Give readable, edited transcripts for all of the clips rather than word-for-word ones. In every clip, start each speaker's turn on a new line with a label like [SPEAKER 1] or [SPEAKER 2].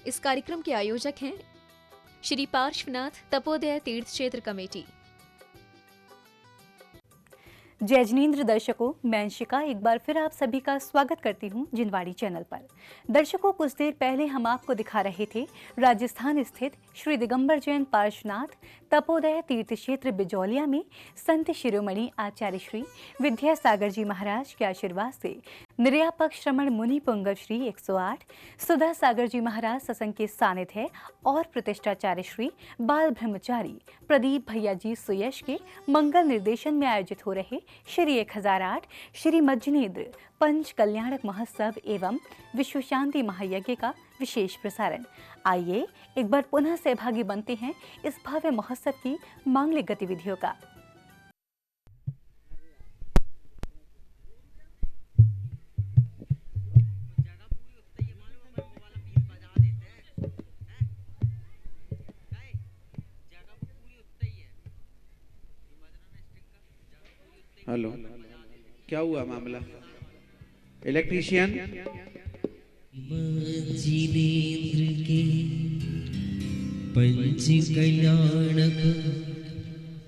[SPEAKER 1] इस कार्यक्रम के आयोजक हैं श्री पार्श्वनाथ तपोदय तीर्थ क्षेत्र कमेटी।
[SPEAKER 2] जय जिनेंद्र दर्शकों, मैं अंशिका एक बार फिर आप सभी का स्वागत करती हूं जिनवाड़ी चैनल पर। दर्शकों, कुछ देर पहले हम आपको दिखा रहे थे राजस्थान स्थित श्री दिगंबर जैन पार्श्वनाथ तपोदय तीर्थ क्षेत्र बिजौलिया में संत शिरोमणि आचार्य श्री विद्यासागर जी महाराज के आशीर्वाद से निर्यापक श्रमण मुनि पुंगव श्री 108 सुधा सागर जी महाराज सत्संग के सानिध्य है और प्रतिष्ठाचार्य श्री बाल ब्रह्मचारी प्रदीप भैया जी सुयश के मंगल निर्देशन में आयोजित हो रहे श्री 1008 श्री मज्जनेन्द्र पंच कल्याणक महोत्सव एवं विश्व शांति महायज्ञ का विशेष प्रसारण। आइए एक बार पुनः सहभागी बनते हैं इस भव्य महोत्सव की मांगलिक गतिविधियों का।
[SPEAKER 3] हेलो, क्या हुआ मामला? इलेक्ट्रीशियन
[SPEAKER 4] जिनेंद्र के पंच कल्याणक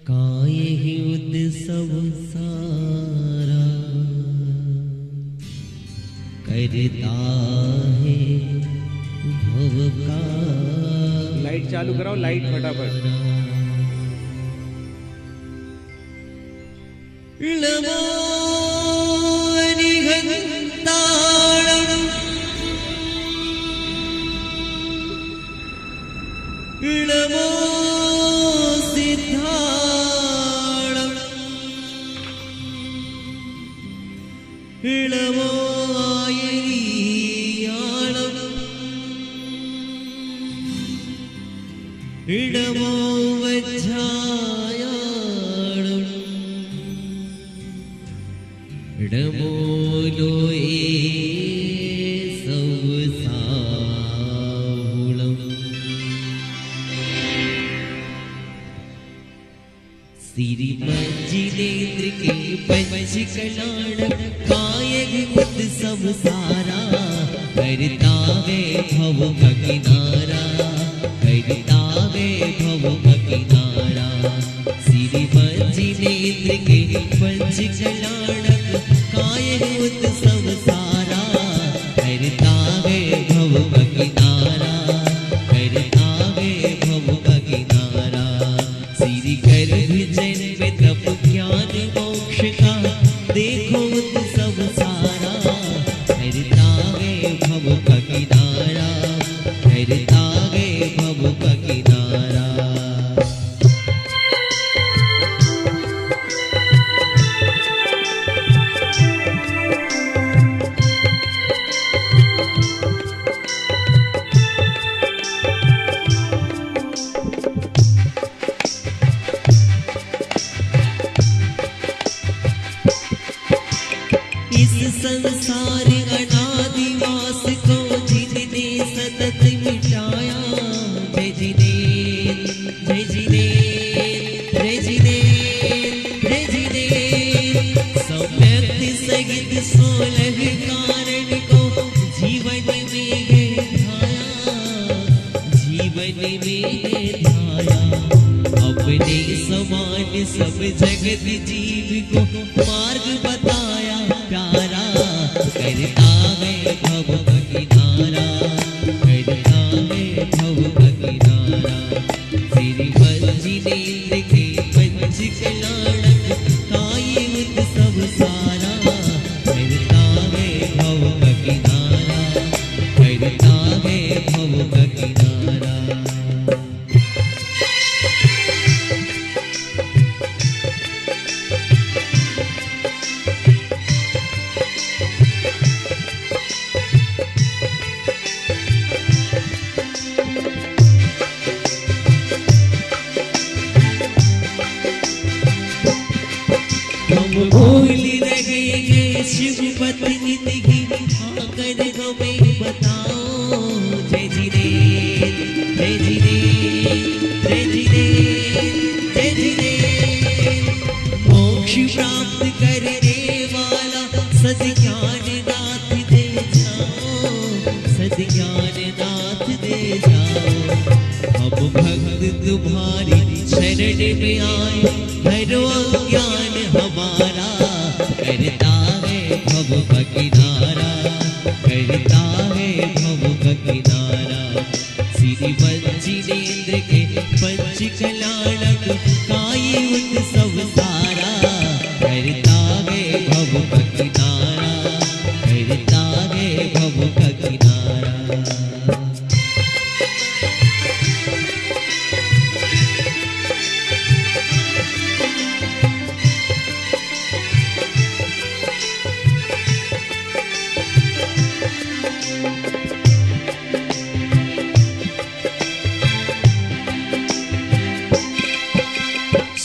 [SPEAKER 4] काये उत्सव सारा करता है भव का।
[SPEAKER 3] लाइट चालू कराओ, लाइट फटाफट।
[SPEAKER 4] नमो नमो सिद्धाणं नमो आयनीयाणं नमो वज्रायाणं नमो लोये श्रीमज्जिनेन्द्र के पंच कल्याणक काये उत्सव सारा करता वे भव का किनारा करता वे भव का किनारा। श्रीमज्जिनेन्द्र के पंच कल्याणक काये उत्सव सारा करता वे भव का किनारा करता वे भव का किनारा। श्री गर्भ जन्म तप ज्ञान मोक्ष का देखो उत्सव सारा करता वे भव का किनारा करता वे भव का किनारा। संसार अनादिवास को जिनने सतत मिटाया। जय जिनेंद्र जय जिनेंद्र जय जिनेंद्र जय जिनेंद्र। सम्यक्त सहित 16 कारण को जीवन में धाया जीवन में धाया। अपने समान सब जगत जीव को मार्ग बताया प्यारा करता वे भव का किनारा करता वे भव का किनारा। श्रीमज्जिनेन्द्र के पंच कल्याणक काये उत्सव सारा करता वे भव का किनारा करता वे भव का किनारा। भूल रहे हैं शिव पत्नी की आकर हमें बताओ। जय जिनेंद्र जय जिनेंद्र जय जिनेंद्र जय जिनेंद्र। मोक्ष प्राप्त करने वाला सद्ज्ञान नाथ दे जाओ सद्ज्ञान नाथ दे हम भक्त तुम्हारी शरण में आए, हरो अज्ञान हमारा, करता है भव का किनारा, करता है भव का किनारा। श्री वंचिनेन्द्र के पंच कल्याणक काई उत्सव सारा, करता है भव का किनारा, करता है भव का किनारा।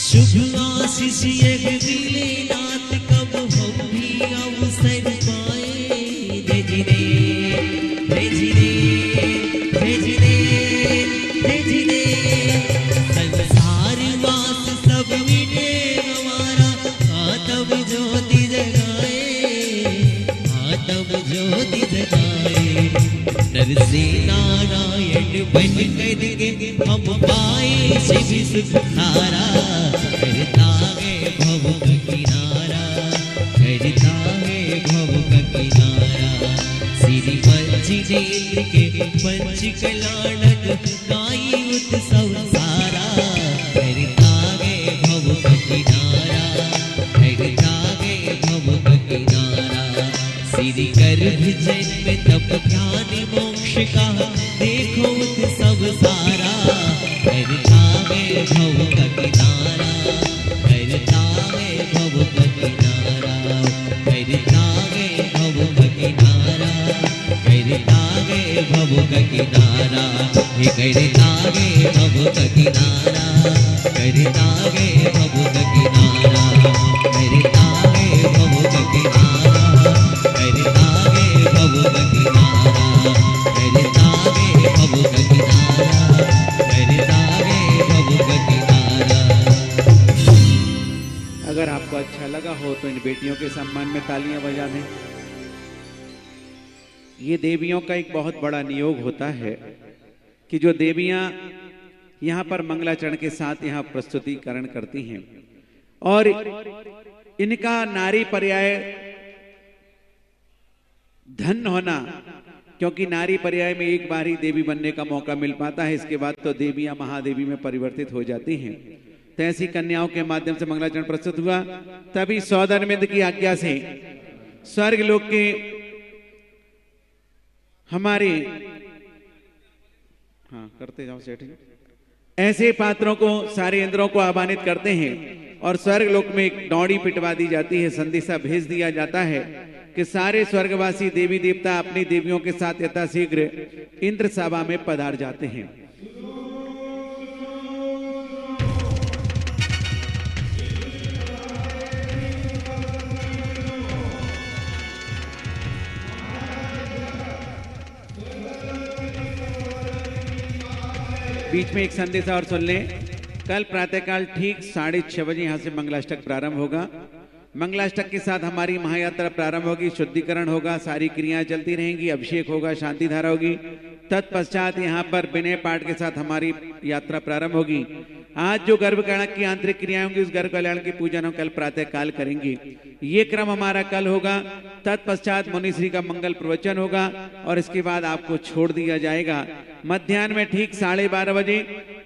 [SPEAKER 4] शुभ आशीष यज्ञ मिले नाथ, कब हम भी अवसर पाए। जय जिने जय जिने जय जिने जय जिने, संसार वास सब मिटे हमारा, आत्म ज्योति जगाए, आत्म ज्योति जगाए। नर से नारायण बन करके हम पाए शिव सुख धारा, करता है भव का किनारा, करता है भव का किनारा। श्री वंचिनेन्द्र के पंच कल्याणक काई उत्सव सारा, करता है भव का किनारा, करता है भव का किनारा। श्री गर्भ जन्म तप ज्ञान मोक्ष का देखो उत्सव सारा, करता है भव का किनारा, करता है भव का किनारा, करता है भव का किनारा, करता है भव का किनारा, हे करता है भव का किनारा, करता है भव का किनारा, करता है भव का किनारा, करता है भव का किनारा, करता है भव का किनारा, करता है भव का किनारा।
[SPEAKER 3] अगर आपको अच्छा लगा हो तो इन बेटियों के सम्मान में तालियां बजा दें। ये देवियों का एक बहुत बड़ा नियोग होता है कि जो देवियां यहाँ पर मंगलाचरण के साथ यहाँ प्रस्तुतिकरण करती हैं और इनका नारी पर्याय धन होना, क्योंकि नारी पर्याय में एक बार ही देवी बनने का मौका मिल पाता है, इसके बाद तो देवियां महादेवी में परिवर्तित हो जाती हैं। तो ऐसी कन्याओं के माध्यम से मंगलाचरण प्रस्तुत हुआ। तभी सौदरमिंद की आज्ञा से स्वर्ग लोक के हमारे करते जाओ सेठ, ऐसे पात्रों को सारे इंद्रों को आह्वानित करते हैं और स्वर्ग लोक में एक डौड़ी पिटवा दी जाती है, संदेशा भेज दिया जाता है कि सारे स्वर्गवासी देवी देवता अपनी देवियों के साथ यथाशीघ्र इंद्र सभा में पधार जाते हैं। बीच में एक संदेश और सुन लें। कल प्रातःकाल ठीक 6:30 बजे यहाँ से मंगलाष्टक प्रारंभ होगा। मंगलाष्टक के साथ हमारी महायात्रा प्रारंभ होगी, शुद्धिकरण होगा, सारी क्रियाएं चलती रहेंगी, अभिषेक होगा, शांति धारा होगी। तत्पश्चात यहाँ पर विनय पाठ के साथ हमारी यात्रा प्रारंभ होगी। आज जो गर्भ कल्याण की आंतरिक क्रियाएं होंगी, उस गर्भ कल्याण की पूजन हम कल प्रातः काल करेंगे। ये क्रम हमारा कल होगा। तत्पश्चात मुनिश्री का मंगल प्रवचन होगा और इसके बाद आपको छोड़ दिया जाएगा। मध्याह्न में ठीक 12:30 बजे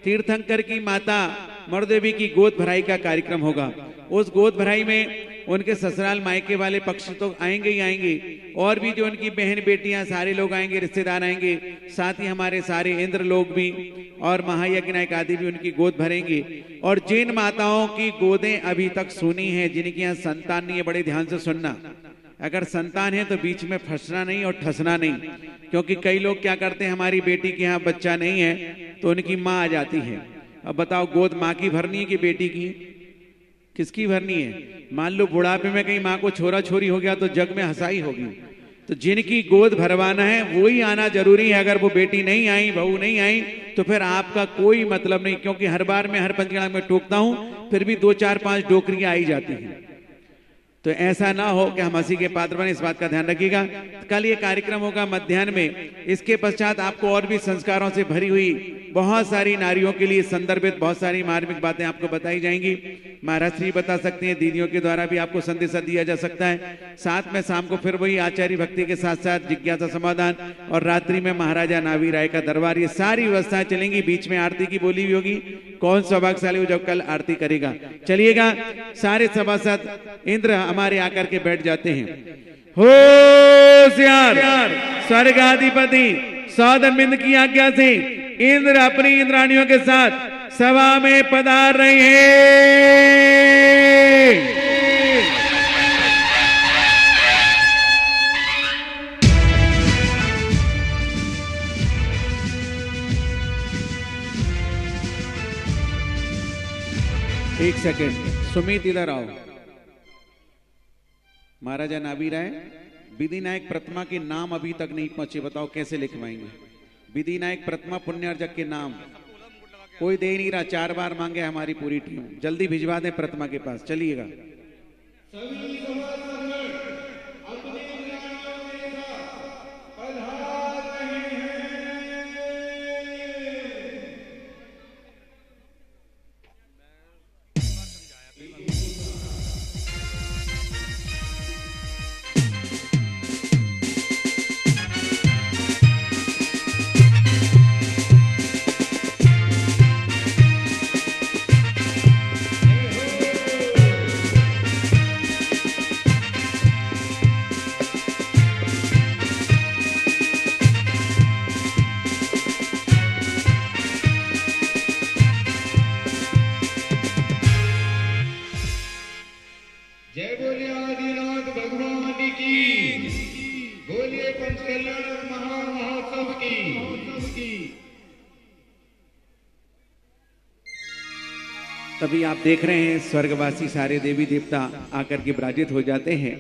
[SPEAKER 3] तीर्थंकर की माता मरुदेवी की गोद भराई का कार्यक्रम होगा। उस गोद भराई में उनके ससुराल मायके वाले पक्ष तो आएंगे ही आएंगे, और भी जो उनकी बहन बेटियां सारे लोग आएंगे, रिश्तेदार आएंगे, साथ ही हमारे सारे इंद्र लोग भी और महायज्ञ नायक आदि भी उनकी गोद भरेंगे। और जिन माताओं की गोदें अभी तक सुनी हैं, जिनके यहाँ संतान नहीं है, बड़े ध्यान से सुनना। अगर संतान है तो बीच में फंसना नहीं और ठसना नहीं, क्योंकि कई लोग क्या करते हैं, हमारी बेटी के यहाँ बच्चा नहीं है तो उनकी माँ आ जाती है। अब बताओ, गोद माँ की भरनी है कि बेटी की? किसकी भरनी है? मान लो बुढ़ापे में कहीं माँ को छोरा छोरी हो गया तो जग में हंसाई होगी। तो जिनकी गोद भरवाना है वो ही आना जरूरी है। अगर वो बेटी नहीं आई, बहू नहीं आई, तो फिर आपका कोई मतलब नहीं, क्योंकि हर बार मैं हर पंचगणा में टोकता हूं, फिर भी 2, 4, 5 डोकरियां आई जाती हैं। तो ऐसा ना हो कि हम हंसी के पात्र बने, इस बात का ध्यान रखिएगा। कल ये कार्यक्रम होगा मध्याह्न में। इसके पश्चात आपको और भी संस्कारों से भरी हुई बहुत सारी नारियों के लिए संदर्भित बहुत सारी मार्मिक बातें आपको बताई जाएंगी। महाराज श्री बता सकते हैं, दीदियों के द्वारा भी आपको संदेशा दिया जा सकता है। साथ में शाम को फिर वही आचार्य भक्ति के साथ साथ जिज्ञासा समाधान, और रात्रि में महाराजा नावी राय का दरबार, ये सारी व्यवस्थाएं चलेंगी। बीच में आरती की बोली भी होगी। कौन सौभाग्यशाली हो जो कल आरती करेगा। चलिएगा, सारे सभासद इंद्र हमारे आकर के बैठ जाते हैं। होशियार स्वर्गाधिपति सौदरबिंद की आज्ञा से इंद्र अपनी इंद्राणियों के साथ सभा में पधार रहे हैं। एक सेकंड, सुमित इधर आओ। महाराजा नावी राय, विधिनायक प्रतिमा के नाम अभी तक नहीं पहुंचे, बताओ कैसे लिखवाएंगे? विधिनायक प्रतिमा पुण्यार्जक के नाम कोई दे नहीं रहा, 4 बार मांगे हमारी पूरी टीम। जल्दी भिजवा दें प्रतिमा के पास। चलिएगा।
[SPEAKER 5] जय बोलिए आदिनाथ भगवान की, बोलिए पंचकल्याण महामहोत्सव की।
[SPEAKER 3] तभी आप देख रहे हैं स्वर्गवासी सारे देवी देवता आकर के विराजित हो जाते हैं,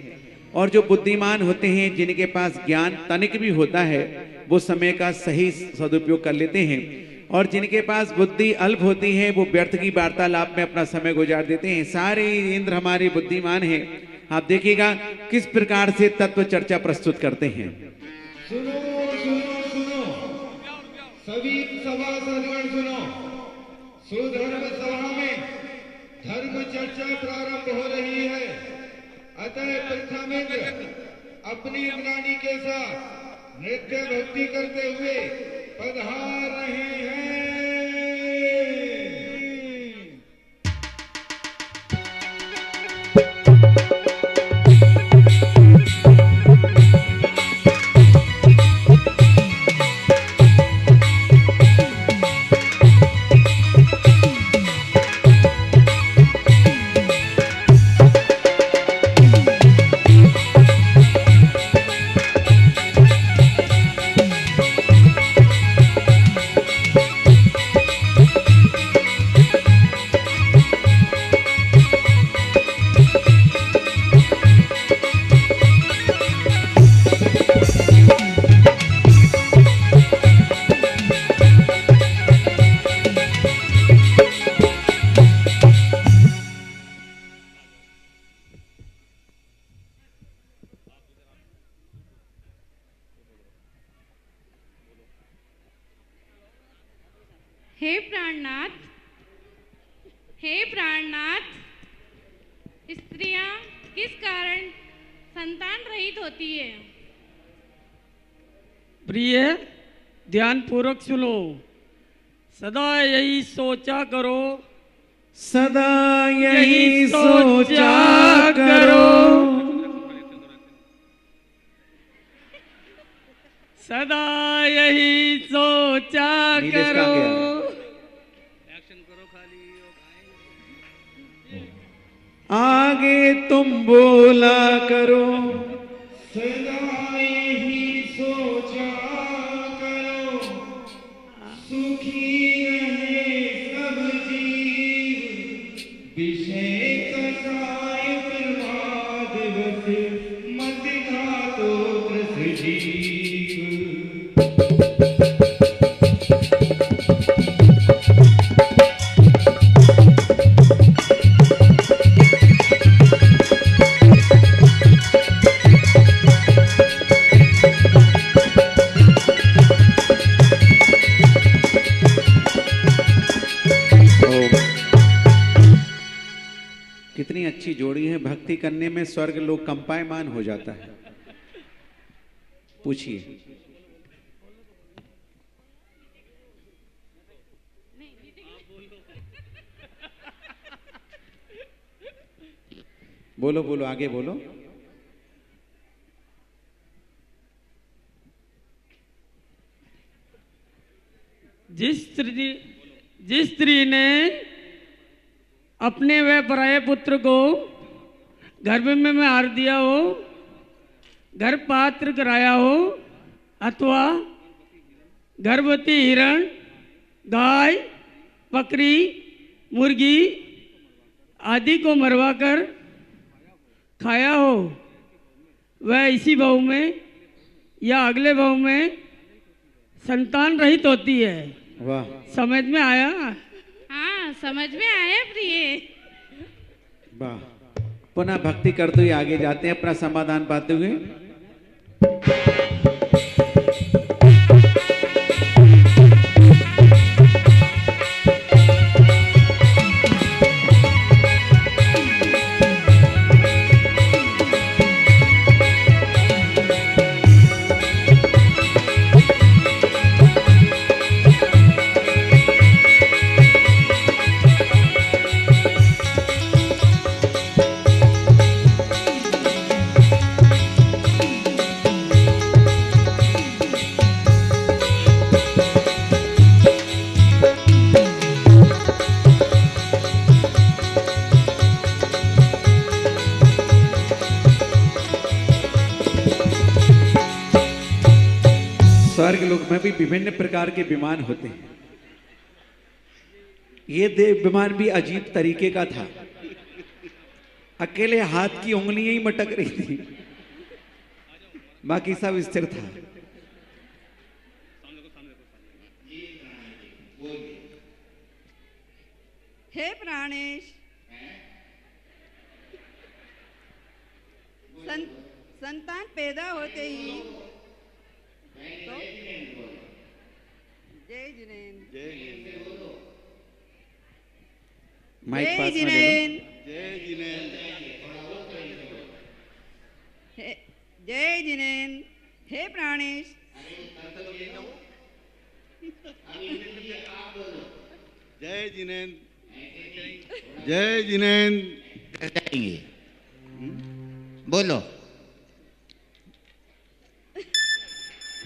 [SPEAKER 3] और जो बुद्धिमान होते हैं, जिनके पास ज्ञान तनिक भी होता है, वो समय का सही सदुपयोग कर लेते हैं, और जिनके पास बुद्धि अल्प होती है, वो व्यर्थ की वार्तालाप में अपना समय गुजार देते हैं। सारे इंद्र हमारे बुद्धिमान हैं। आप देखिएगा किस प्रकार से तत्व चर्चा प्रस्तुत करते हैं।
[SPEAKER 5] सुनो सुनो सुनो, सभी सभासदगण सुनो। सुधर्म सभा में धर्म चर्चा प्रारंभ हो रही है। अतः प्रथम इंद्र अपनी इंद्राणी के साथ नृत्य भक्ति करते हुए पधार रहे हैं।
[SPEAKER 6] हे प्राणनाथ, स्त्रियां किस कारण संतान रहित होती है?
[SPEAKER 7] प्रिय, ध्यान पूर्वक सुनो। सदा यही सोचा करो,
[SPEAKER 3] सदा यही सोचा करो,
[SPEAKER 7] सदा यही सोचा करो।
[SPEAKER 3] आगे तुम बोला करो,
[SPEAKER 5] सदा यही सोचा करो, सुखी रहे सब जीव, विषय कसाय प्रमाद बस, मत घातो त्रस जीव।
[SPEAKER 3] इतनी अच्छी जोड़ी है, भक्ति करने में स्वर्ग लोग कंपायमान हो जाता है। पूछिए। बोलो बोलो, आगे बोलो।
[SPEAKER 7] जिस स्त्री ने अपने व पराये पुत्र को गर्भ में मार दिया हो, गर्भपात्र कराया हो, अथवा गर्भवती हिरण, गाय, बकरी, मुर्गी आदि को मरवाकर खाया हो, वह इसी भाव में या अगले भाव में संतान रहित होती है।
[SPEAKER 3] वाह,
[SPEAKER 7] समझ में आया?
[SPEAKER 6] हाँ, समझ में आया प्रिय।
[SPEAKER 3] वाह। पुनः भक्ति करते हुए आगे जाते हैं अपना समाधान पाते हुए। स्वर्ग लोक में भी विभिन्न प्रकार के विमान होते हैं। ये देव विमान भी अजीब तरीके का था। अकेले हाथ की उंगलियां ही मटक रही थी, बाकी सब स्थिर था।
[SPEAKER 8] हे प्राणेश, संतान पैदा होते ही तो जय जिनेन्द्र,
[SPEAKER 3] माइक
[SPEAKER 8] जय
[SPEAKER 3] पास में ले लो।
[SPEAKER 8] जिनेन्द्र, जय जिनेन्द्र। हे प्राणेश,
[SPEAKER 9] जय जिनेन्द्र, जय जिनेन्द्र।
[SPEAKER 10] जाएंगे, बोलो।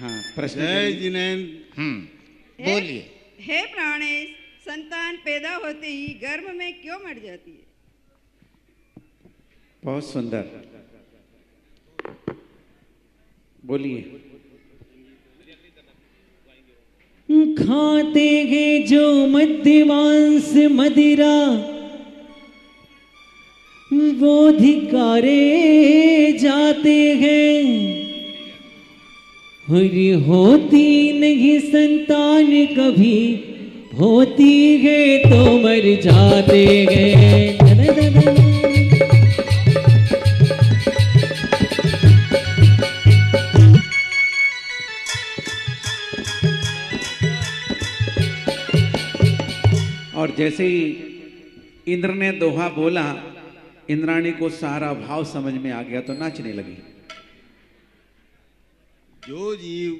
[SPEAKER 3] हाँ, प्रश्न
[SPEAKER 9] जय जिनेन्द्र।
[SPEAKER 10] बोलिए।
[SPEAKER 8] हे प्राणेश, संतान पैदा होते ही गर्भ में क्यों मर जाती है?
[SPEAKER 3] बहुत सुंदर, बोलिए।
[SPEAKER 4] खाते हैं जो मध्यमांस मदिरा, वो धिकारे जाते हैं। हरि होती नहीं संतान कभी, होती है तो मर जाते हैं।
[SPEAKER 3] और जैसे ही इंद्र ने दोहा बोला, इंद्राणी को सारा भाव समझ में आ गया तो नाचने लगी।
[SPEAKER 9] जो जीव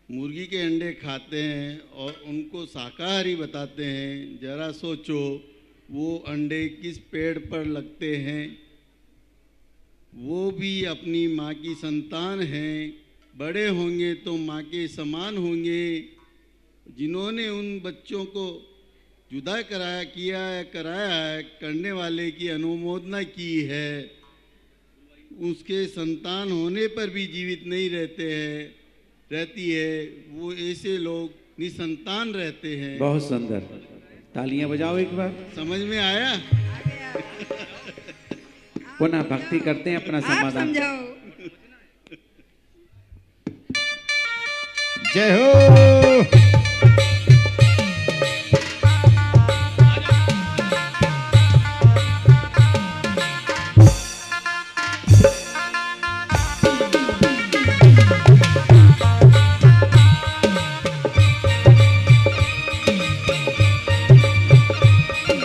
[SPEAKER 9] मुर्गी के अंडे खाते हैं और उनको शाकाहारी बताते हैं, जरा सोचो वो अंडे किस पेड़ पर लगते हैं। वो भी अपनी माँ की संतान हैं, बड़े होंगे तो माँ के समान होंगे। जिन्होंने उन बच्चों को जुदा कराया है, करने वाले की अनुमोदना की है, उसके संतान होने पर भी जीवित नहीं रहती है, वो ऐसे लोग निसंतान रहते हैं।
[SPEAKER 3] बहुत सुंदर, तालियां बजाओ एक बार।
[SPEAKER 9] समझ में आया?
[SPEAKER 3] पुनः भक्ति करते हैं, अपना
[SPEAKER 8] आप
[SPEAKER 3] समाधान।
[SPEAKER 8] समझाओ।
[SPEAKER 10] जय हो।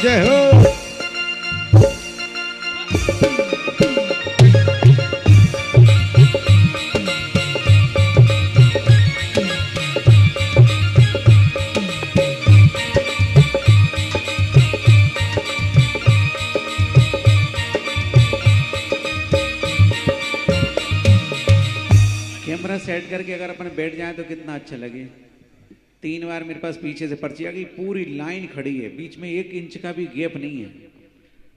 [SPEAKER 10] जय हो।
[SPEAKER 3] सेट करके अगर अपन बैठ जाए तो कितना अच्छा लगे। 3 बार मेरे पास पीछे से पर्ची आ गई, पूरी लाइन खड़ी है, बीच में 1 इंच का भी गैप नहीं है।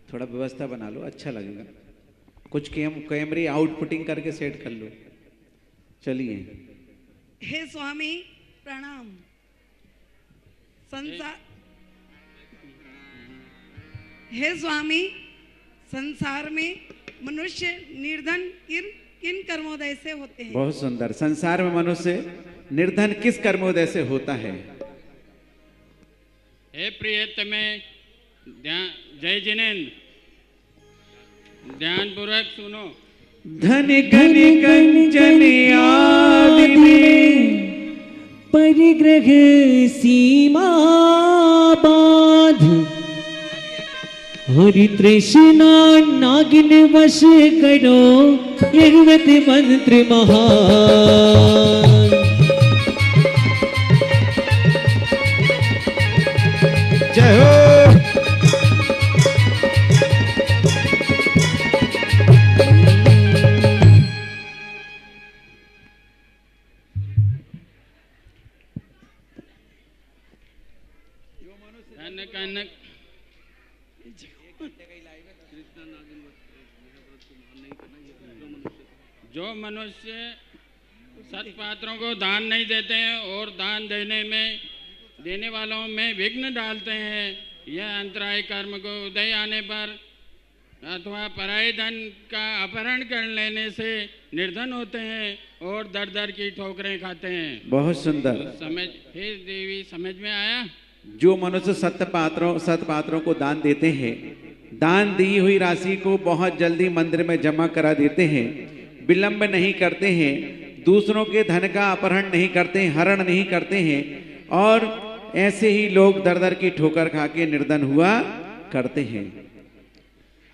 [SPEAKER 3] थोड़ा व्यवस्था बना लो, अच्छा लगेगा। कुछ कैमरे आउटपुटिंग करके सेट कर लो। चलिए।
[SPEAKER 8] हे स्वामी प्रणाम। संसार हे स्वामी, संसार में मनुष्य निर्धन किन किन कर्मोदय से होते हैं?
[SPEAKER 3] बहुत सुंदर। संसार में मनुष्य निर्धन किस कर्मोदय से होता है?
[SPEAKER 7] हे प्रियतमे जय जिनेन्द्र, ध्यान पूर्वक सुनो।
[SPEAKER 4] धन घन कंचन आदि में परिग्रह सीमा बाध, हरि तृष्णा नागिन वश करो, निर्वत मंत्र महान।
[SPEAKER 10] जय हो।
[SPEAKER 7] जो मनुष्य सत्पात्रों को दान नहीं देते हैं और दान देने वालों में विघ्न डालते हैं, यह अंतराय कर्म को उदय आने पर अथवा पराये धन का अपहरण कर लेने से निर्धन होते हैं और दर दर की ठोकरें खाते हैं।
[SPEAKER 3] बहुत सुंदर।
[SPEAKER 7] हे देवी, समझ में आया?
[SPEAKER 3] जो मनुष्य सत्पात्रों को दान देते हैं, दान दी हुई राशि को बहुत जल्दी मंदिर में जमा करा देते हैं, विलंब नहीं करते हैं, दूसरों के धन का अपहरण नहीं करते हैं, हरण नहीं करते हैं, और ऐसे ही लोग दर दर की ठोकर खा के निर्धन हुआ करते हैं।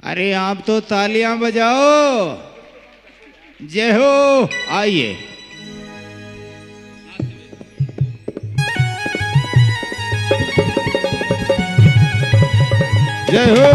[SPEAKER 10] अरे आप तो तालियां बजाओ। जय हो। आइए। जय हो।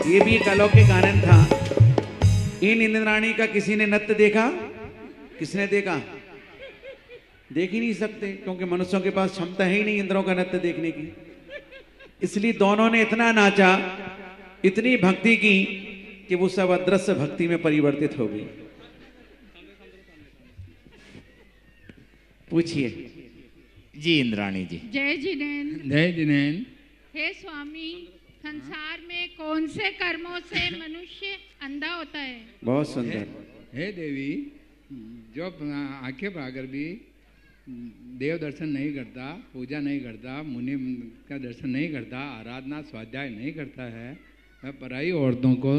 [SPEAKER 3] ये भी एक अलौकिक आनंद था। इन इंद्राणी का किसी ने नृत्य देखा? किसने देखा? देख ही नहीं सकते, क्योंकि मनुष्यों के पास क्षमता है ही नहीं इंद्रों का नृत्य देखने की। इसलिए दोनों ने इतना नाचा, इतनी भक्ति की कि वो सब अदृश्य भक्ति में परिवर्तित हो गई। पूछिए।
[SPEAKER 10] जी इंद्राणी जी।
[SPEAKER 6] जय जिनेन्द्र।
[SPEAKER 7] जय जिनेन्द्र।
[SPEAKER 6] हे स्वामी, संसार में कौन से कर्मों से मनुष्य अंधा होता है?
[SPEAKER 3] बहुत सुंदर।
[SPEAKER 11] हे देवी, जो आंखें पाकर भी देव दर्शन नहीं करता, पूजा नहीं करता, मुनि का दर्शन नहीं करता, आराधना स्वाध्याय नहीं करता है, वह पराई औरतों को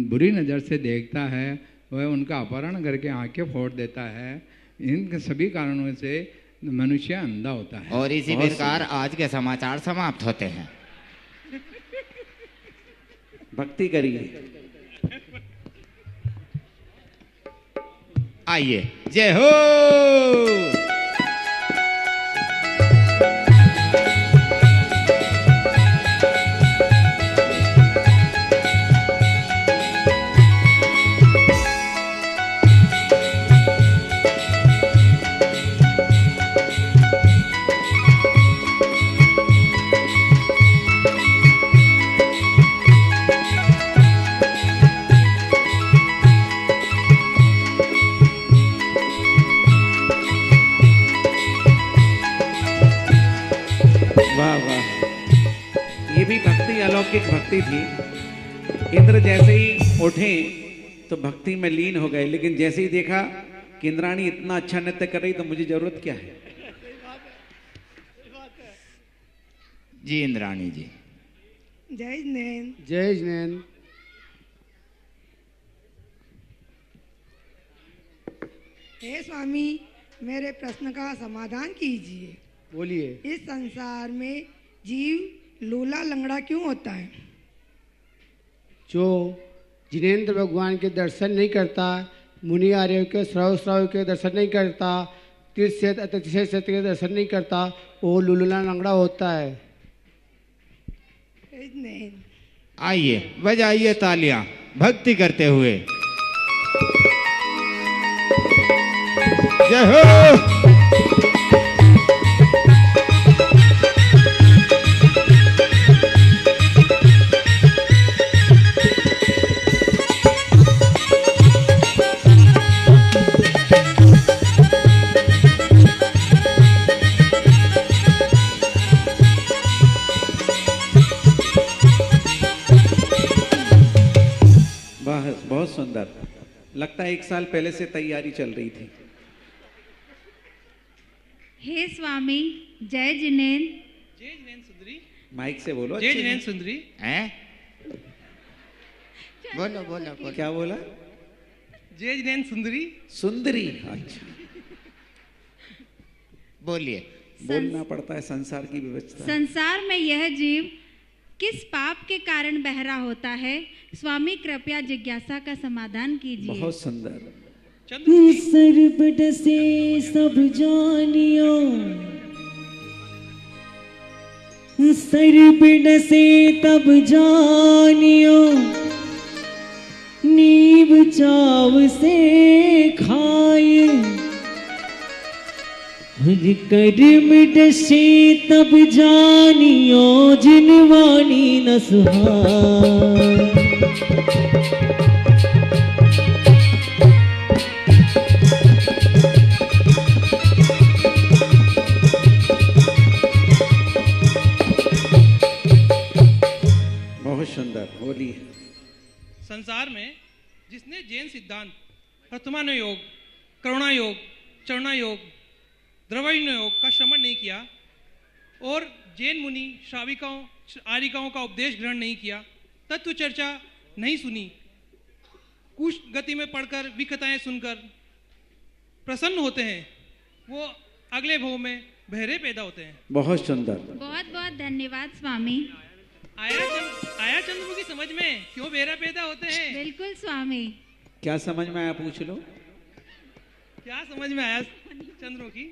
[SPEAKER 11] बुरी नज़र से देखता है, वह उनका अपहरण करके आंखें फोड़ देता है, इन सभी कारणों से मनुष्य अंधा होता है।
[SPEAKER 10] और इसी प्रकार आज के समाचार समाप्त होते हैं।
[SPEAKER 3] भक्ति करिए।
[SPEAKER 10] आइए। जय हो।
[SPEAKER 3] वाह वाह, ये भी भक्ति अलौकिक भक्ति थी। इंद्र जैसे ही उठे तो भक्ति में लीन हो गए, लेकिन जैसे ही देखा कि इंद्राणी इतना अच्छा नृत्य कर रही तो मुझे जरूरत क्या है।
[SPEAKER 10] जी इंद्राणी जी।
[SPEAKER 8] जय जिनेन्द्र।
[SPEAKER 11] जय जिनेन्द्र।
[SPEAKER 8] हे स्वामी, मेरे प्रश्न का समाधान कीजिए।
[SPEAKER 11] बोलिए।
[SPEAKER 8] इस संसार में जीव लूला लंगड़ा क्यों होता है?
[SPEAKER 11] जो जिनेंद्र भगवान के दर्शन नहीं करता, मुनि आर्यों के श्रव के दर्शन नहीं करता, तीर्थ क्षेत्र के दर्शन नहीं करता, वो लुलुला लंगड़ा होता है।
[SPEAKER 8] नहीं।
[SPEAKER 10] आइए बजाइए तालियां भक्ति करते हुए। जय हो।
[SPEAKER 3] बहुत सुंदर। लगता है 1 साल पहले से तैयारी चल रही थी।
[SPEAKER 6] हे स्वामी, जय जिनेन्द्र।
[SPEAKER 12] जय जिनेन्द्र सुंदरी।
[SPEAKER 3] माइक से बोलो।
[SPEAKER 12] जय जिनेन्द्र सुंदरी।
[SPEAKER 10] हैं? बोलो बोलो बोलो।
[SPEAKER 3] क्या बोला?
[SPEAKER 12] जय जिनेन्द्र सुंदरी।
[SPEAKER 3] सुंदरी, अच्छा।
[SPEAKER 10] बोलिए।
[SPEAKER 3] बोलना पड़ता है, संसार की व्यवस्था।
[SPEAKER 6] संसार में यह जीव किस पाप के कारण बहरा होता है? स्वामी कृपया जिज्ञासा का समाधान कीजिए।
[SPEAKER 3] बहुत सुंदर।
[SPEAKER 4] सर्वट से सब जानियो, सर्वट से तब जानियो, नीव चाव से खाए, कर्मट से तब जानियो, जिनवाणी न सुहाए।
[SPEAKER 3] बहुत सुंदर। बोलिए।
[SPEAKER 12] संसार में जिसने जैन सिद्धांत प्रथमान योग, करुणा योग, चरणा योग, द्रविड़ योग का श्रवण नहीं किया और जैन मुनि श्राविकाओं आरिकाओं का उपदेश ग्रहण नहीं किया, तत्व चर्चा नहीं सुनी, कुछ गति में पढ़कर विकथाएं सुनकर प्रसन्न होते हैं, वो अगले भव में बहरे पैदा होते हैं।
[SPEAKER 3] बहुत सुंदर।
[SPEAKER 6] बहुत बहुत धन्यवाद स्वामी।
[SPEAKER 12] आया चंद्रमुखी समझ में क्यों बहरा पैदा होते हैं?
[SPEAKER 6] बिल्कुल स्वामी।
[SPEAKER 3] क्या समझ में आया पूछ लो।
[SPEAKER 12] क्या समझ में आया चंद्रमुखी?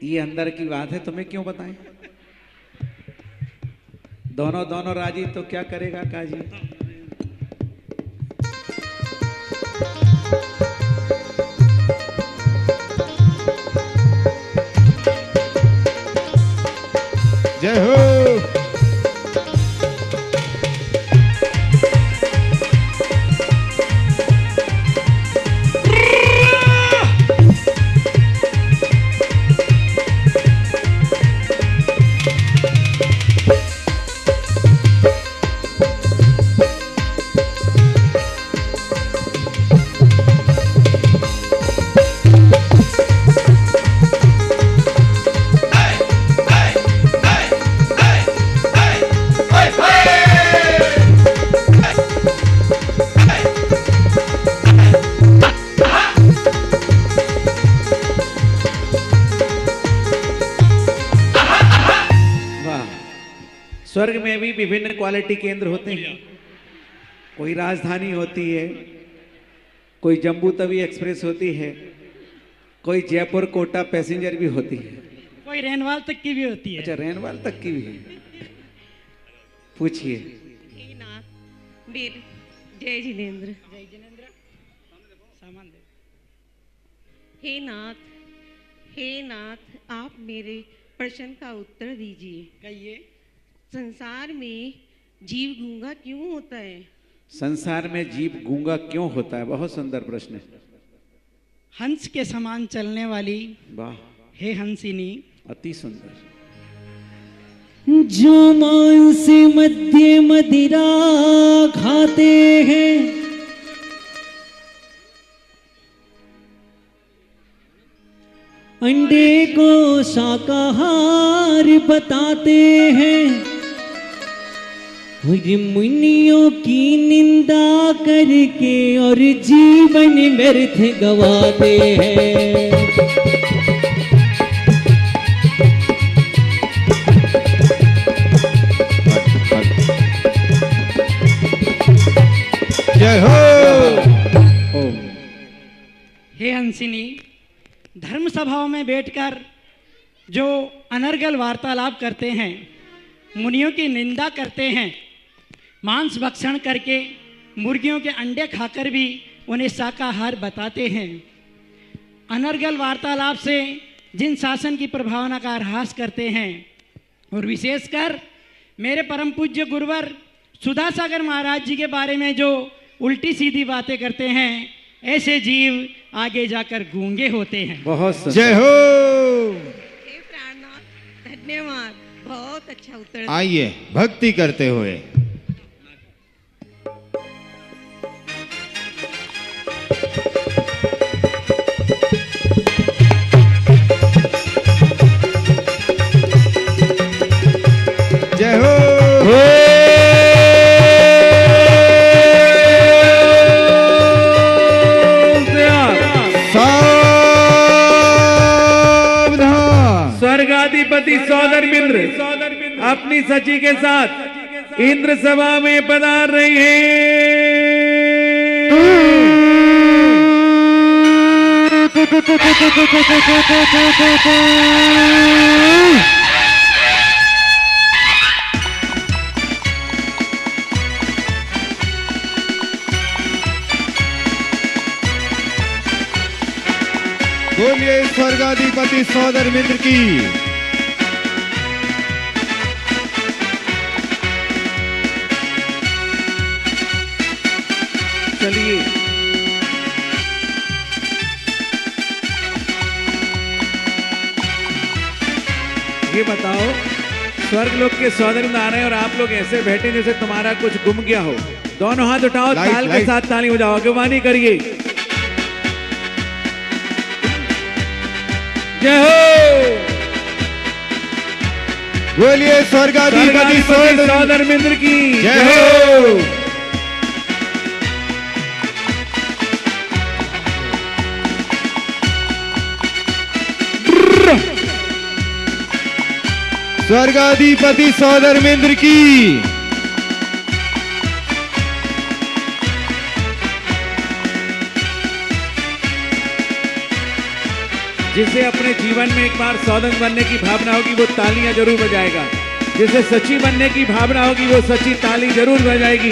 [SPEAKER 3] ये अंदर की बात है, तुम्हें क्यों बताएं? दोनों राजी तो क्या करेगा काजी।
[SPEAKER 10] जय हो।
[SPEAKER 3] स्वर्ग में भी विभिन्न क्वालिटी केंद्र होते हैं। कोई राजधानी होती है, कोई जम्बू तवी एक्सप्रेस होती है, कोई जयपुर कोटा पैसेंजर भी होती है,
[SPEAKER 13] कोई रेनवाल तक की भी होती है।
[SPEAKER 3] अच्छा, रेनवाल तक की भी है। पूछिए।
[SPEAKER 14] जय जिनेन्द्र। जय जिनेन्द्र। सामान दे। हे नाथ, आप मेरे प्रश्न का उत्तर दीजिए।
[SPEAKER 13] कहिए।
[SPEAKER 14] संसार में जीव गूंगा क्यों होता है?
[SPEAKER 3] संसार में जीव गूंगा क्यों होता है? बहुत सुंदर प्रश्न है।
[SPEAKER 13] हंस के समान चलने वाली,
[SPEAKER 3] वाह,
[SPEAKER 13] हे हंसिनी,
[SPEAKER 3] अति सुंदर।
[SPEAKER 4] जो मांस मध्य मदिरा खाते हैं, अंडे को शाकाहार बताते हैं, और मुनियों की निंदा करके और जीवन व्यर्थ गवाते हैं।
[SPEAKER 10] जय हो।
[SPEAKER 13] हे हंसिनी, धर्म सभाओं में बैठकर जो अनर्गल वार्तालाप करते हैं, मुनियों की निंदा करते हैं, मांस भक्षण करके मुर्गियों के अंडे खाकर भी उन्हें शाकाहार बताते हैं, अनर्गल वार्तालाप से जिन शासन की प्रभावना का ह्रास करते हैं, और विशेषकर मेरे परम पूज्य गुरुवर सुधासागर महाराज जी के बारे में जो उल्टी सीधी बातें करते हैं, ऐसे जीव आगे जाकर गूंगे होते हैं।
[SPEAKER 3] बहुत
[SPEAKER 10] जय हो।
[SPEAKER 14] हे प्राणनाथ, धन्यवाद, बहुत अच्छा उत्तर।
[SPEAKER 10] आइए भक्ति करते हुए। जय हो।
[SPEAKER 3] स्वर्गाधिपति सौधर्मेंद्र अपनी सची के साथ इंद्र सभा में पधार रही है।
[SPEAKER 10] बोलिए स्वर्गाधिपति सौधर्मेंद्र की।
[SPEAKER 3] चलिए ये बताओ, स्वर्ग लोक के सौधर्मेंद्र आ रहे हैं और आप लोग ऐसे बैठे जैसे तुम्हारा कुछ गुम गया हो। दोनों हाथ उठाओ, ताल के साथ ताली बजाओ, अगवानी करिए। जय हो।
[SPEAKER 10] बोलिए स्वर्गाधिपति
[SPEAKER 3] सौधर्मेंद्र की
[SPEAKER 10] जय हो। स्वर्गाधिपति सौधर्मेंद्र की।
[SPEAKER 3] जिसे अपने जीवन में एक बार सौधर्म बनने की भावना होगी वो तालियां जरूर बजाएगा। जिसे सची बनने की भावना होगी वो सच्ची ताली जरूर बजाएगी।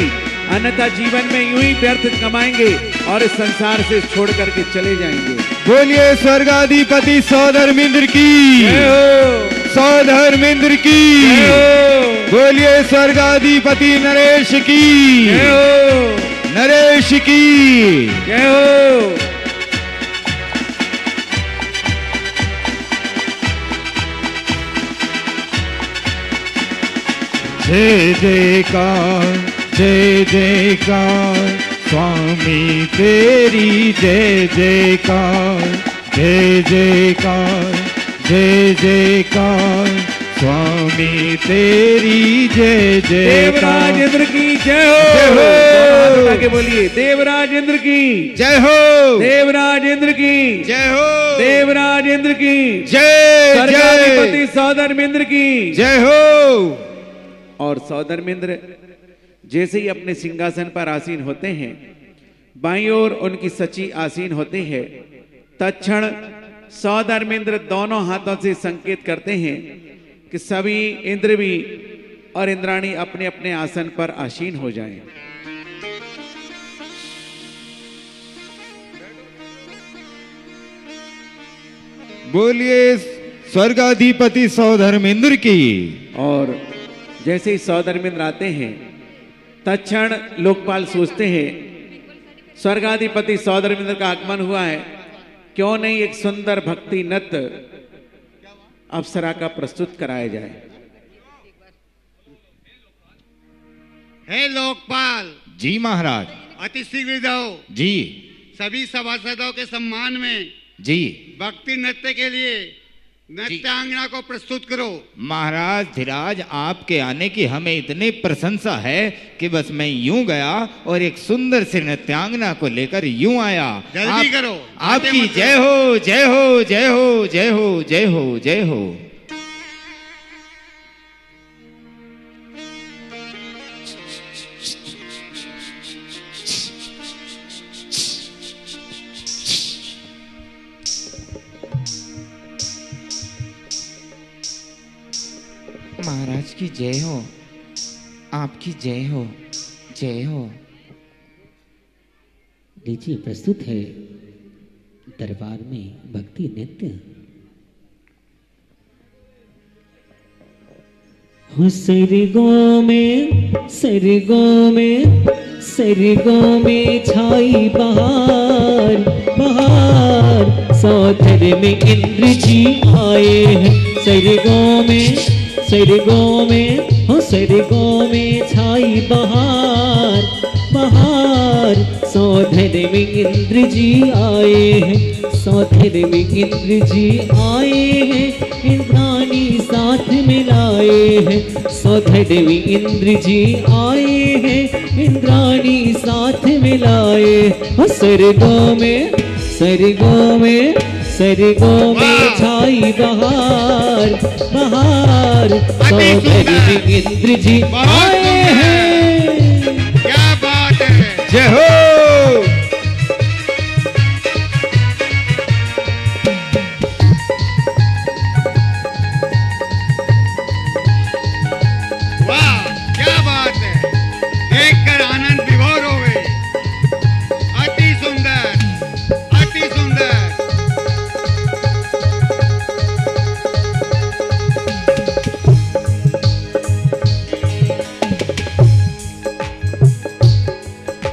[SPEAKER 3] अन्यथा जीवन में यूं ही व्यर्थ कमाएंगे और इस संसार से छोड़ करके चले जाएंगे।
[SPEAKER 10] बोलिए स्वर्गाधिपति सौधर्मेंद्र की। सौधर्मेंद्र की। बोलिए स्वर्गाधिपति नरेश की। नरेश की
[SPEAKER 3] जय हो।
[SPEAKER 10] जय जयकार, जय जयकार, स्वामी तेरी जय जयकार, जय जयकार, जय जयकार, स्वामी तेरी जय जयकार।
[SPEAKER 3] देवराज इंद्र की जय हो। जय हो। बोलिए देवराज इंद्र की
[SPEAKER 10] जय हो।
[SPEAKER 3] देवराज इंद्र की
[SPEAKER 10] जय हो।
[SPEAKER 3] देवराज इंद्र की
[SPEAKER 10] जय।
[SPEAKER 3] स्वर्गाधिपति सौधर्मेंद्र की
[SPEAKER 10] जय हो।
[SPEAKER 3] और सौधर्मेंद्र जैसे ही अपने सिंहासन पर आसीन होते हैं, बाईं ओर उनकी सची आसीन होती है। तत्क्षण सौधर्मेंद्र दोनों हाथों से संकेत करते हैं कि सभी इंद्र भी और इंद्राणी अपने अपने आसन पर आसीन हो जाएं।
[SPEAKER 10] बोलिए स्वर्गाधिपति सौधर्मेंद्र की।
[SPEAKER 3] और जैसे ही सौधर्मेंद्र आते हैं, तत्क्षण लोकपाल सोचते हैं स्वर्गाधिपति सौधर्मेंद्र का आगमन हुआ है, क्यों नहीं एक सुंदर भक्ति नृत्य अप्सरा का प्रस्तुत कराया जाए।
[SPEAKER 15] हे लोकपाल
[SPEAKER 10] जी महाराज।
[SPEAKER 15] अति शीघ्र जाओ
[SPEAKER 10] जी।
[SPEAKER 15] सभी सभासदों के सम्मान में
[SPEAKER 10] जी
[SPEAKER 15] भक्ति नृत्य के लिए नृत्यांगना को प्रस्तुत करो।
[SPEAKER 10] महाराज धीराज, आपके आने की हमें इतनी प्रशंसा है कि बस मैं यूं गया और एक सुंदर सी नृत्यांगना को लेकर यूं आया।
[SPEAKER 15] जल्दी करो।
[SPEAKER 10] आपकी जय हो, जय हो, जय हो, जय हो, जय हो, जय हो। महाराज की जय हो, आपकी जय हो, जय हो।
[SPEAKER 4] लीजिए, प्रस्तुत है दरबार में भक्ति नृत्य। हो सरगो में छाई बहार बहार, सौधर में इंद्र जी आए हैं। सरगो में छाई बहार बहार, सौधर में इंद्र जी आए हैं। सौधर में इंद्र जी आए हैं, इंद्राणी साथ में लाए हैं। सौधर में इंद्र जी आए हैं, इंद्राणी साथ में लाए। सरगो में छाई बहार बहार, सौधर में इंद्र जी आए हैं।
[SPEAKER 15] क्या बात है,
[SPEAKER 10] जय हो।
[SPEAKER 15] वाह क्या बात है, देखकर आनंद विभोर हो गए। अति सुंदर, अति सुंदर।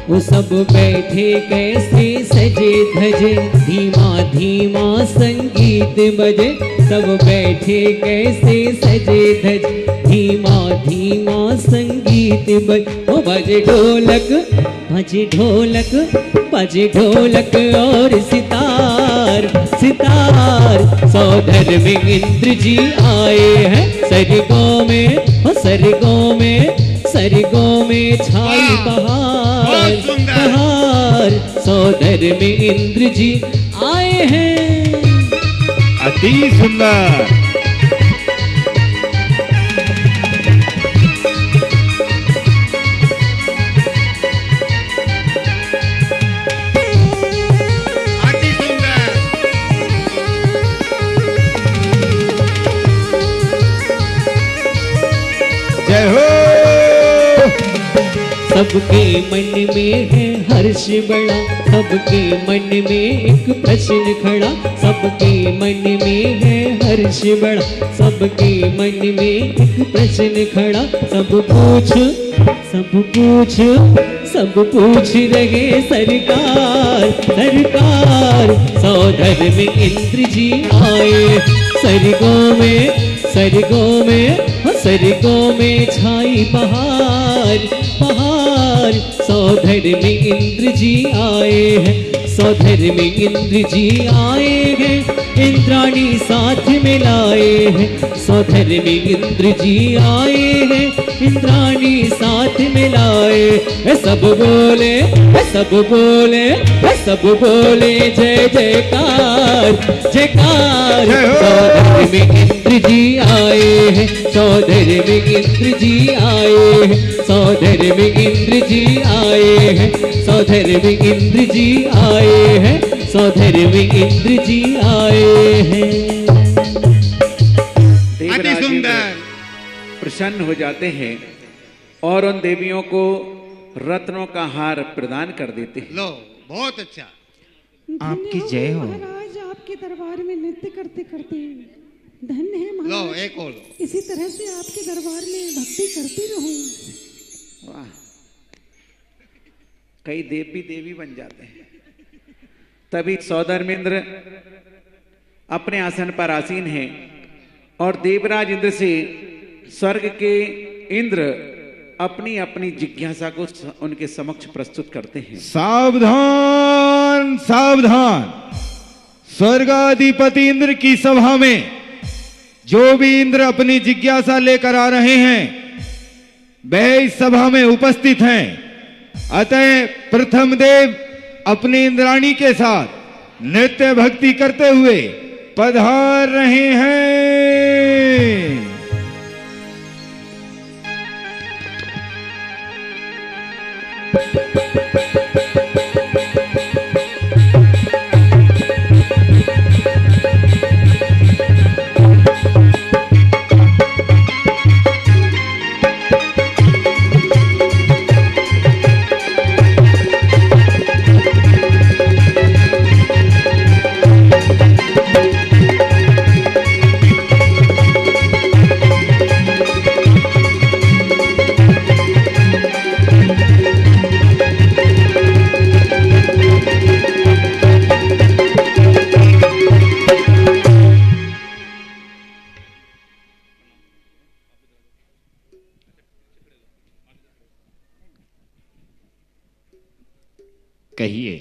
[SPEAKER 4] वो सब बैठे कैसे सजे धजे, धीमा धीमा संगीत बजे। सब बैठे कैसे सजे धजे, धीमा धीमा संगीत बजे। ओ बजे ढोलक बजे ढोलक और सितार सितार, सौधर में इंद्र जी आए हैं। सरगो में छाई बहार बहार, सौधर में इंद्र जी आए हैं।
[SPEAKER 10] अति सुंदर। जय हो।
[SPEAKER 4] सबके मन में है हर्ष बड़ा, सबके मन में एक प्रश्न खड़ा। सबके मन में है हर्ष बड़ा, सबके मन में एक प्रश्न खड़ा। सब पूछ रहे सरकार सरकार, सौधर में इंद्र जी आए। सरगो में छाई बहार बहार, सौधर में इंद्र जी आए हैं। सौधर में इंद्र जी आए हैं, इंद्राणी साथ में लाए हैं। सौधर में इंद्र जी आए हैं, इंद्राणी साथ में लाए। सब बोले जय जयकार जयकार। सौधर में इंद्र जी आए हैं, सौधर में इंद्र जी आए हैं। सौधर में इंद्र जी आए हैं, सौधर में इंद्र जी आए हैं। सौधर में इंद्र जी आए हैं।
[SPEAKER 3] अति सुंदर। प्रसन्न हो जाते हैं और उन देवियों को रत्नों का हार प्रदान कर देते हैं।
[SPEAKER 15] लो, बहुत अच्छा।
[SPEAKER 10] आपकी जय हो।
[SPEAKER 16] महाराज आपके दरबार में नृत्य करते करते धन्य है महाराज।
[SPEAKER 15] लो, एक और लो।
[SPEAKER 16] इसी तरह से आपके दरबार में भक्ति करती रहूं।
[SPEAKER 3] वाह, कई देव भी देवी बन जाते हैं। तभी सौधर्मेंद्र अपने आसन पर आसीन हैं और देवराज इंद्र से स्वर्ग के इंद्र अपनी अपनी जिज्ञासा को उनके समक्ष प्रस्तुत करते हैं।
[SPEAKER 10] सावधान सावधान, स्वर्गाधिपति इंद्र की सभा में जो भी इंद्र अपनी जिज्ञासा लेकर आ रहे हैं वह इस सभा में उपस्थित हैं। अतः प्रथम देव अपनी इंद्राणी के साथ नृत्य भक्ति करते हुए पधार रहे हैं। कहिए।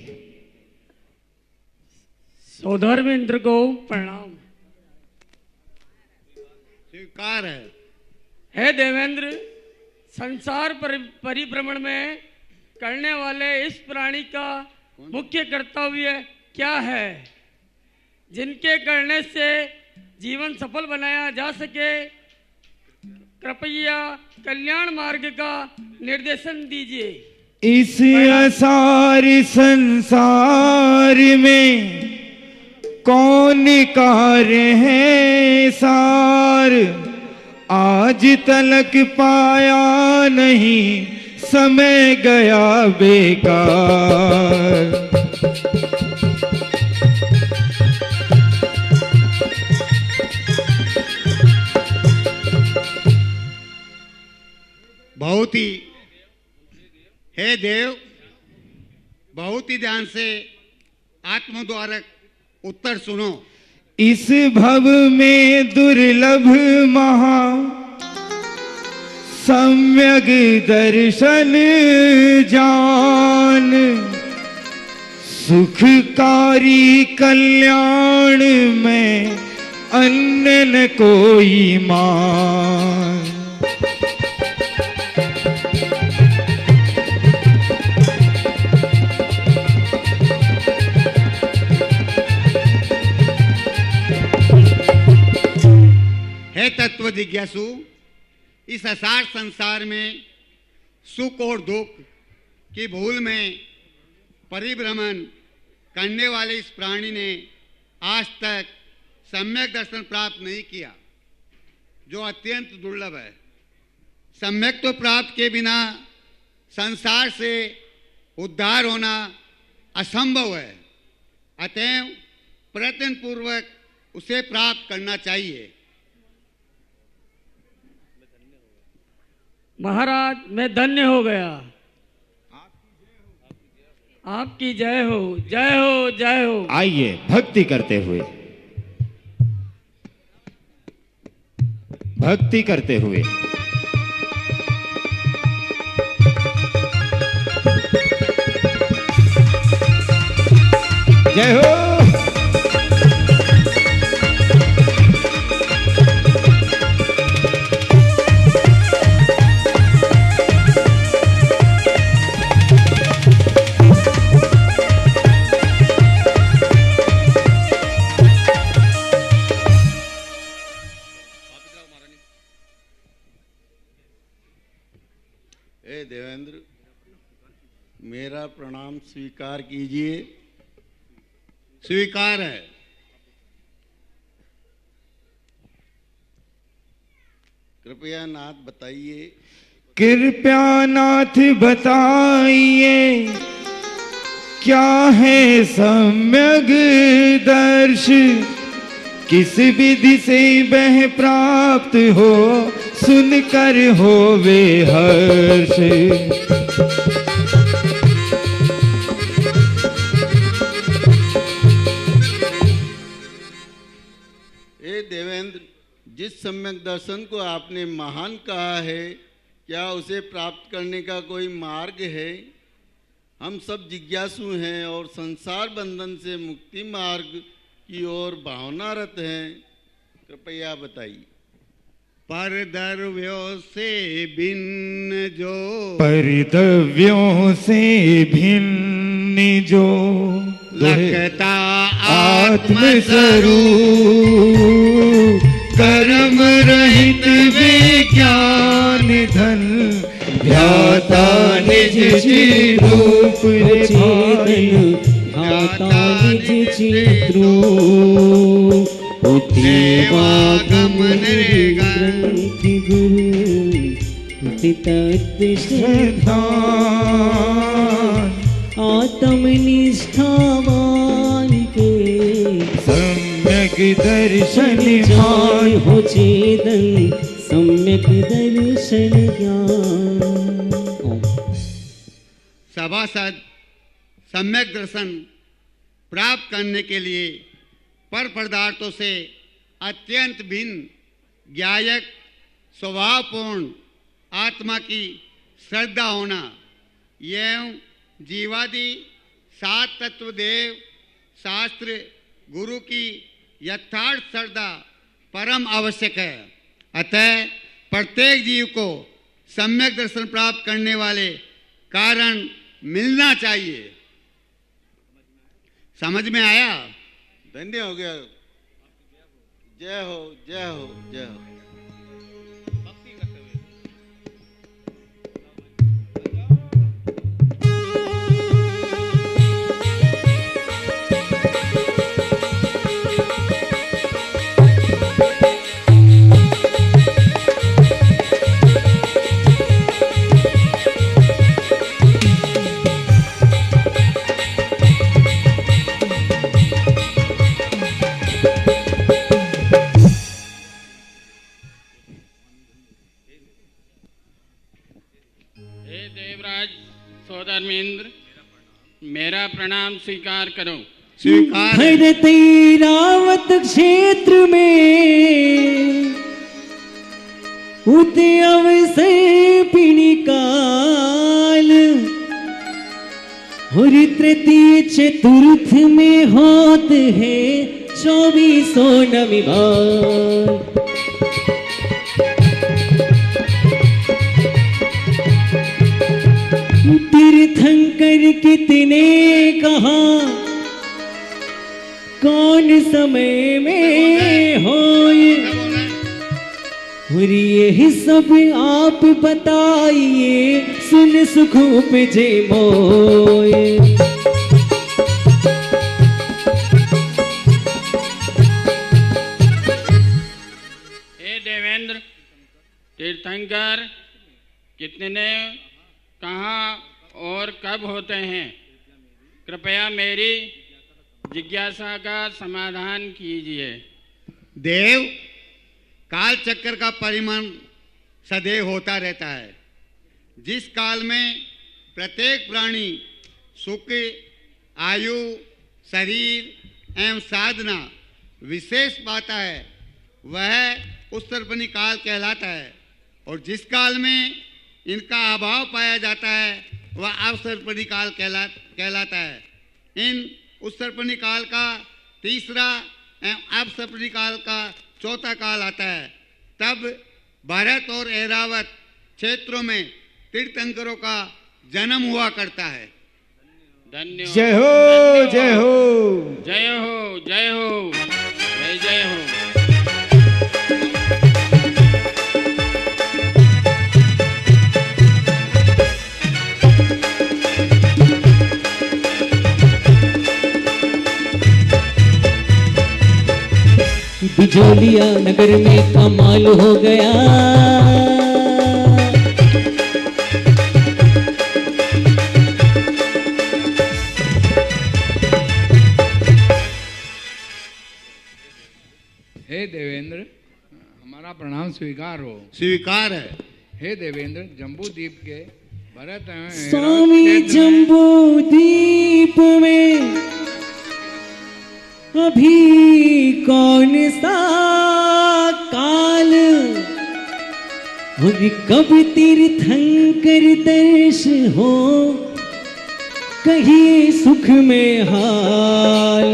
[SPEAKER 13] सौधर्म इंद्र को प्रणाम।
[SPEAKER 15] स्वीकार है।
[SPEAKER 13] हे देवेंद्र, संसार परिभ्रमण में करने वाले इस प्राणी का मुख्य कर्तव्य क्या है, जिनके करने से जीवन सफल बनाया जा सके? कृपया कल्याण मार्ग का निर्देशन दीजिए।
[SPEAKER 10] इस असार संसार में कौन कार्य है सार, आज तलक पाया नहीं समय गया बेकार।
[SPEAKER 15] बहुत ही, हे देव, बहुत ही ध्यान से आत्मद्वारक उत्तर सुनो।
[SPEAKER 10] इस भव में दुर्लभ महा सम्यक दर्शन जान, सुखकारी कल्याण में अन्य न कोई मान।
[SPEAKER 15] हे तत्व जिज्ञासु, इस असार संसार में सुख और दुख की भूल में परिभ्रमण करने वाले इस प्राणी ने आज तक सम्यक दर्शन प्राप्त नहीं किया, जो अत्यंत दुर्लभ है। सम्यक तो प्राप्त के बिना संसार से उद्धार होना असंभव है, अतएव प्रयत्न पूर्वक उसे प्राप्त करना चाहिए।
[SPEAKER 13] महाराज, मैं धन्य हो गया। आपकी जय हो, जय हो, जय हो।
[SPEAKER 10] आइए भक्ति करते हुए, भक्ति करते हुए जय हो।
[SPEAKER 9] हे देवेंद्र, मेरा प्रणाम स्वीकार कीजिए।
[SPEAKER 15] स्वीकार है।
[SPEAKER 9] कृपया नाथ बताइए।
[SPEAKER 10] कृपया नाथ बताइए, क्या है सम्यक दर्श, किस विधि से वह प्राप्त हो, सुनकर होवे हर्ष।
[SPEAKER 9] हे देवेंद्र, जिस सम्यक दर्शन को आपने महान कहा है, क्या उसे प्राप्त करने का कोई मार्ग है? हम सब जिज्ञासु हैं और संसार बंधन से मुक्ति मार्ग की ओर भावनारत हैं। कृपया बताइए।
[SPEAKER 15] परद्रव्यों से भिन्न जो
[SPEAKER 10] परिद्रव्यों से भिन्न जो
[SPEAKER 15] लगता
[SPEAKER 10] आत्मस्वरूप कर्म रहित विज्ञान धन ध्याता निज चिद्रूप
[SPEAKER 4] ध्याता निज चिद्रूप देवागमन ग्रंथि गुरु सिद्धांत आत्मनिष्ठावान के
[SPEAKER 10] सम्यक दर्शन
[SPEAKER 4] जान हो चेतन सम्यक दर्शन ज्ञान।
[SPEAKER 15] सभासद सम्यक दर्शन प्राप्त करने के लिए पर पदार्थों से अत्यंत भिन्न ज्ञायक स्वभावपूर्ण आत्मा की श्रद्धा होना एवं जीवादि सात तत्व देव शास्त्र गुरु की यथार्थ श्रद्धा परम आवश्यक है। अतः प्रत्येक जीव को सम्यक दर्शन प्राप्त करने वाले कारण मिलना चाहिए। समझ में आया?
[SPEAKER 9] धन्य हो गया। जय हो जय हो जय हो।
[SPEAKER 7] धर्मेंद्र, मेरा प्रणाम स्वीकार करो।
[SPEAKER 15] स्वीकार।
[SPEAKER 4] भरते रावत क्षेत्र में उत अवसर पिनिकाल और तृतीय चतुर्थ में होत है 24 नमिवार। तीर्थंकर कितने कहा कौन समय में होए और यही सब आप बताइए सुन सुख उपजे मोए।
[SPEAKER 7] हे देवेंद्र, तीर्थंकर कितने कहाँ और कब होते हैं? कृपया मेरी जिज्ञासा का समाधान कीजिए।
[SPEAKER 15] देव, काल चक्र का परिमण सदैव होता रहता है। जिस काल में प्रत्येक प्राणी सुख, आयु, शरीर एवं साधना विशेष पाता है वह उत्तरपनी काल कहलाता है और जिस काल में इनका अभाव पाया जाता है वह अवसरपनी काल कहलाता है। इन उत्तरपनी काल का तीसरा एवं अवसरपनी काल का चौथा काल आता है। तब भारत और ऐरावत क्षेत्रों में तीर्थंकरों का जन्म हुआ करता है।
[SPEAKER 7] धन्यवाद।
[SPEAKER 10] जय हो जय हो
[SPEAKER 7] जय हो जय हो जय जय हो।
[SPEAKER 4] बिजोलिया नगर में कमाल हो गया।
[SPEAKER 11] हे देवेंद्र, हमारा प्रणाम स्वीकार हो।
[SPEAKER 15] स्वीकार है।
[SPEAKER 11] हे देवेंद्र, जम्बू द्वीप के भरत
[SPEAKER 4] स्वामी जम्बू द्वीप में अभी कौन सा काल और कब तीर्थंकर दर्श हो कहिए सुख में हाल।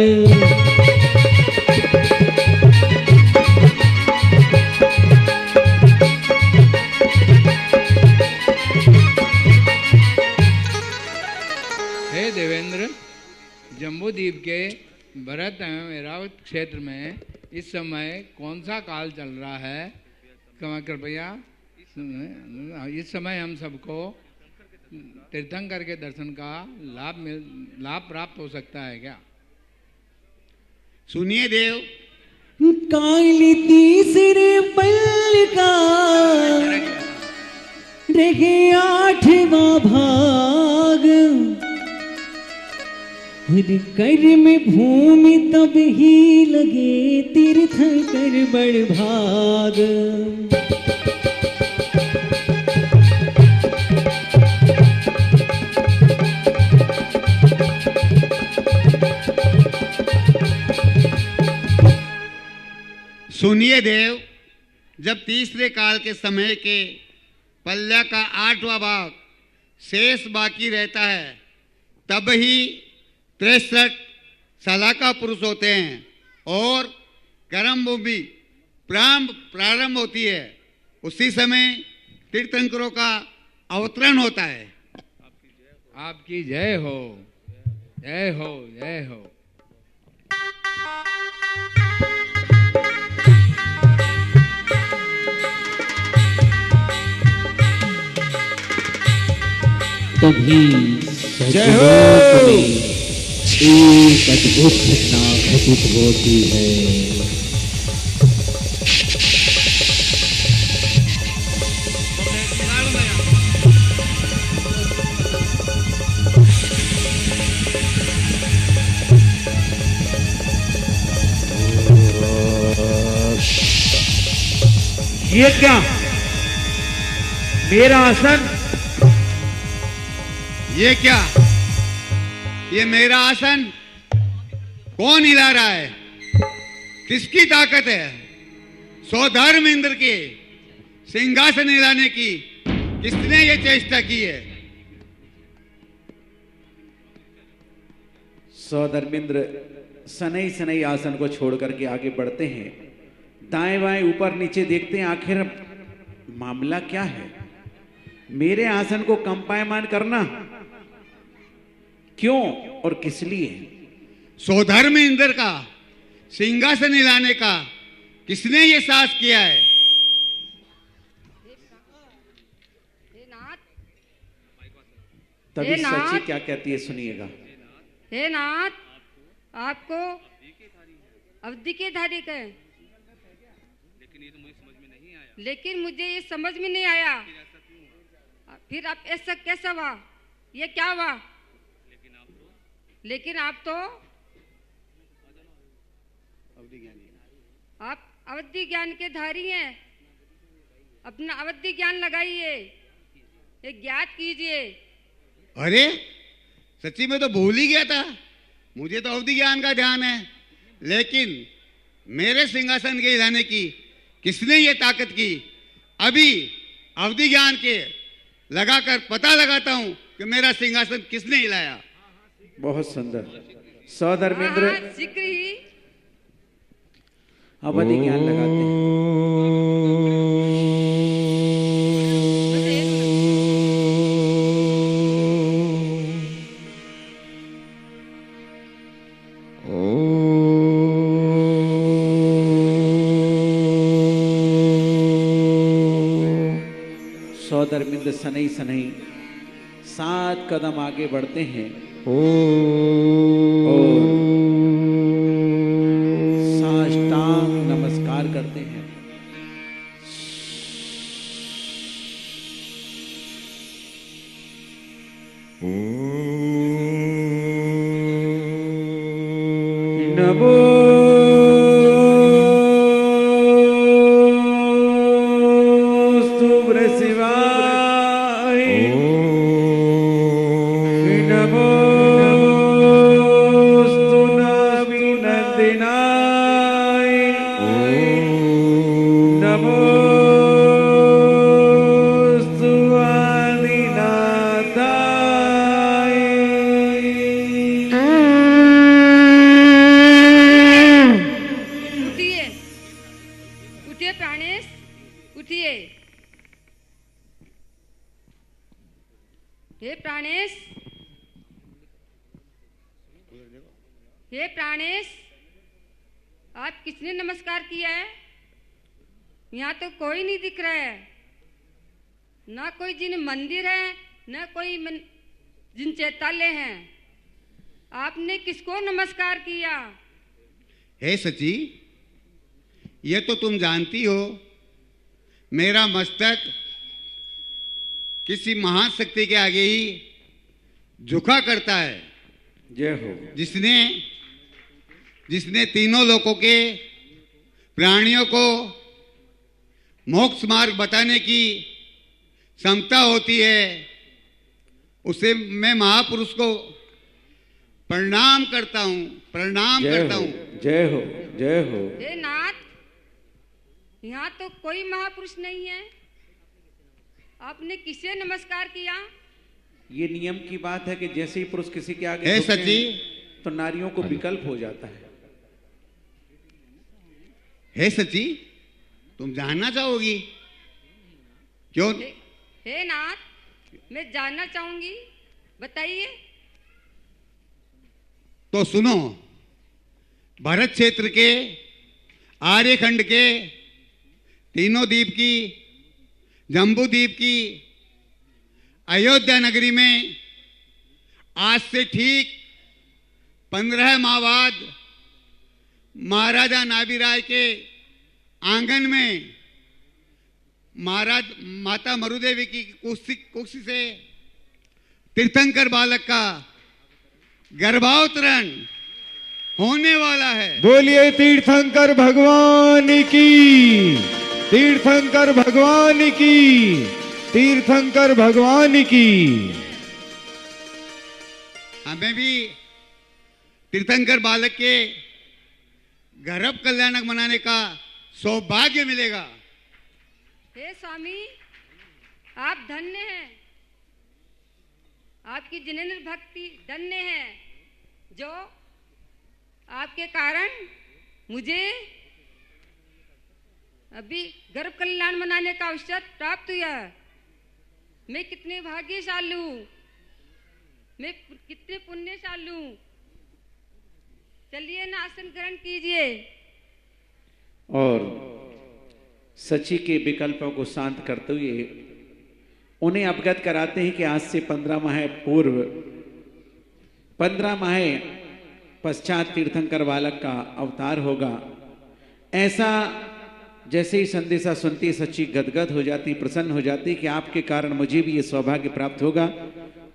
[SPEAKER 11] महाद्वीप के भरत एवं ऐरावत क्षेत्र में इस समय कौन सा काल चल रहा है? कृपया इस समय हम सबको तीर्थंकर के दर्शन का लाभ प्राप्त हो सकता है क्या?
[SPEAKER 15] सुनिए देव।
[SPEAKER 4] काली तीसरे पल का रहे 8वां भाग, और कर में भूमि तब ही लगे तीर्थंकर बड़ भाग।
[SPEAKER 15] सुनिए देव, जब तीसरे काल के समय के पल्ला का 8वां भाग शेष बाकी रहता है, तब ही 63 सलाका पुरुष होते हैं और कर्म भूमि प्रारंभ होती है। उसी समय तीर्थंकरों का अवतरण होता है।
[SPEAKER 11] आपकी जय हो, जय हो, जय हो।
[SPEAKER 4] तभी सतलोक में एक अद्भुत घटना घटित होती है।
[SPEAKER 3] ये क्या? मेरा आसन?
[SPEAKER 15] ये क्या? ये मेरा आसन कौन हिला रहा है? किसकी ताकत है? स्वधर्म इंद्र के सिंहासन हिलाने की किसने ये चेष्टा की है?
[SPEAKER 3] सौधर्मेंद्र सनई सनई आसन को छोड़ करके आगे बढ़ते हैं। दाएं बाएं ऊपर नीचे देखते हैं, आखिर मामला क्या है? मेरे आसन को कंपायमान करना क्यों और किस लिए?
[SPEAKER 15] स्वधर्म इंद्र का सिंहासन हिलाने का किसने ये साहस किया है?
[SPEAKER 3] तभी सची क्या कहती है, सुनिएगा।
[SPEAKER 17] हे नाथ, आपको अवधि के धारी कहे, लेकिन मुझे ये समझ में नहीं आया। फिर आप ऐसा कैसा हुआ? ये क्या हुआ? लेकिन आप तो आप अवधि ज्ञान के धारी हैं। अपना अवधि ज्ञान लगाइए, ये ज्ञात कीजिए।
[SPEAKER 15] अरे सच्ची में तो भूल ही गया था। मुझे तो अवधि ज्ञान का ध्यान है, लेकिन मेरे सिंहासन के हिलाने की किसने ये ताकत की? अभी अवधि ज्ञान के लगाकर पता लगाता हूं कि मेरा सिंहासन किसने हिलाया।
[SPEAKER 3] बहुत सुंदर। सौधर्मेंद्र
[SPEAKER 17] शीघ्र ही
[SPEAKER 3] अवधि ज्ञान लगाते हैं। सौधर्मेंद्र सनई सनई 7 कदम आगे बढ़ते हैं और साष्टांग नमस्कार करते हैं। नमो
[SPEAKER 17] हे प्राणेश, आप किसने नमस्कार किया है? यहाँ तो कोई नहीं दिख रहा है, ना कोई जिन मंदिर है, ना कोई जिन चैतालय हैं। आपने किसको नमस्कार किया?
[SPEAKER 15] हे सची, ये तो तुम जानती हो, मेरा मस्तक किसी महान शक्ति के आगे ही झुका करता है।
[SPEAKER 3] जय हो।
[SPEAKER 15] जिसने तीनों लोकों के प्राणियों को मोक्ष मार्ग बताने की क्षमता होती है, उसे मैं महापुरुष को प्रणाम करता हूँ, प्रणाम करता हूँ।
[SPEAKER 3] जय हो, जय हो।
[SPEAKER 17] हे नाथ, यहाँ तो कोई महापुरुष नहीं है, आपने किसे नमस्कार किया?
[SPEAKER 3] ये नियम की बात है कि जैसे ही पुरुष किसी के आगे
[SPEAKER 15] हे
[SPEAKER 3] झुकते
[SPEAKER 15] सची,
[SPEAKER 3] हैं, तो नारियों को विकल्प हो जाता है।
[SPEAKER 15] हे सची, तुम जानना चाहोगी क्यों?
[SPEAKER 17] हे नाथ, मैं जानना चाहूंगी, बताइए।
[SPEAKER 15] तो सुनो, भरत क्षेत्र के आर्यखंड के तीनों द्वीप की, जम्बू द्वीप की अयोध्या नगरी में आज से ठीक 15 माह बाद महाराजा नाभिराय के आंगन में माता मरुदेवी की कुक्षी से तीर्थंकर बालक का गर्भावतरण होने वाला है।
[SPEAKER 10] बोलिए तीर्थंकर भगवान की, तीर्थंकर भगवान की, तीर्थंकर भगवान की।
[SPEAKER 15] हमें भी तीर्थंकर बालक के गर्भ कल्याणक मनाने का सौभाग्य मिलेगा।
[SPEAKER 17] हे स्वामी, आप धन्य हैं, आपकी जिनेन्द्र भक्ति धन्य है, जो आपके कारण मुझे अभी गर्भ कल्याण मनाने का अवसर प्राप्त हुआ। मैं कितने भाग्यशाली हूँ, मैं कितने पुण्यशाली हूँ। चलिए ना, आसन ग्रहण कीजिए।
[SPEAKER 3] और सची के विकल्पों को शांत करते हुए उन्हें अवगत कराते हैं कि आज से 15 माह पूर्व, 15 माह पश्चात तीर्थंकर बालक का अवतार होगा। ऐसा जैसे ही संदेशा सुनती सच्ची गदगद हो जाती, प्रसन्न हो जाती कि आपके कारण मुझे भी ये सौभाग्य प्राप्त होगा।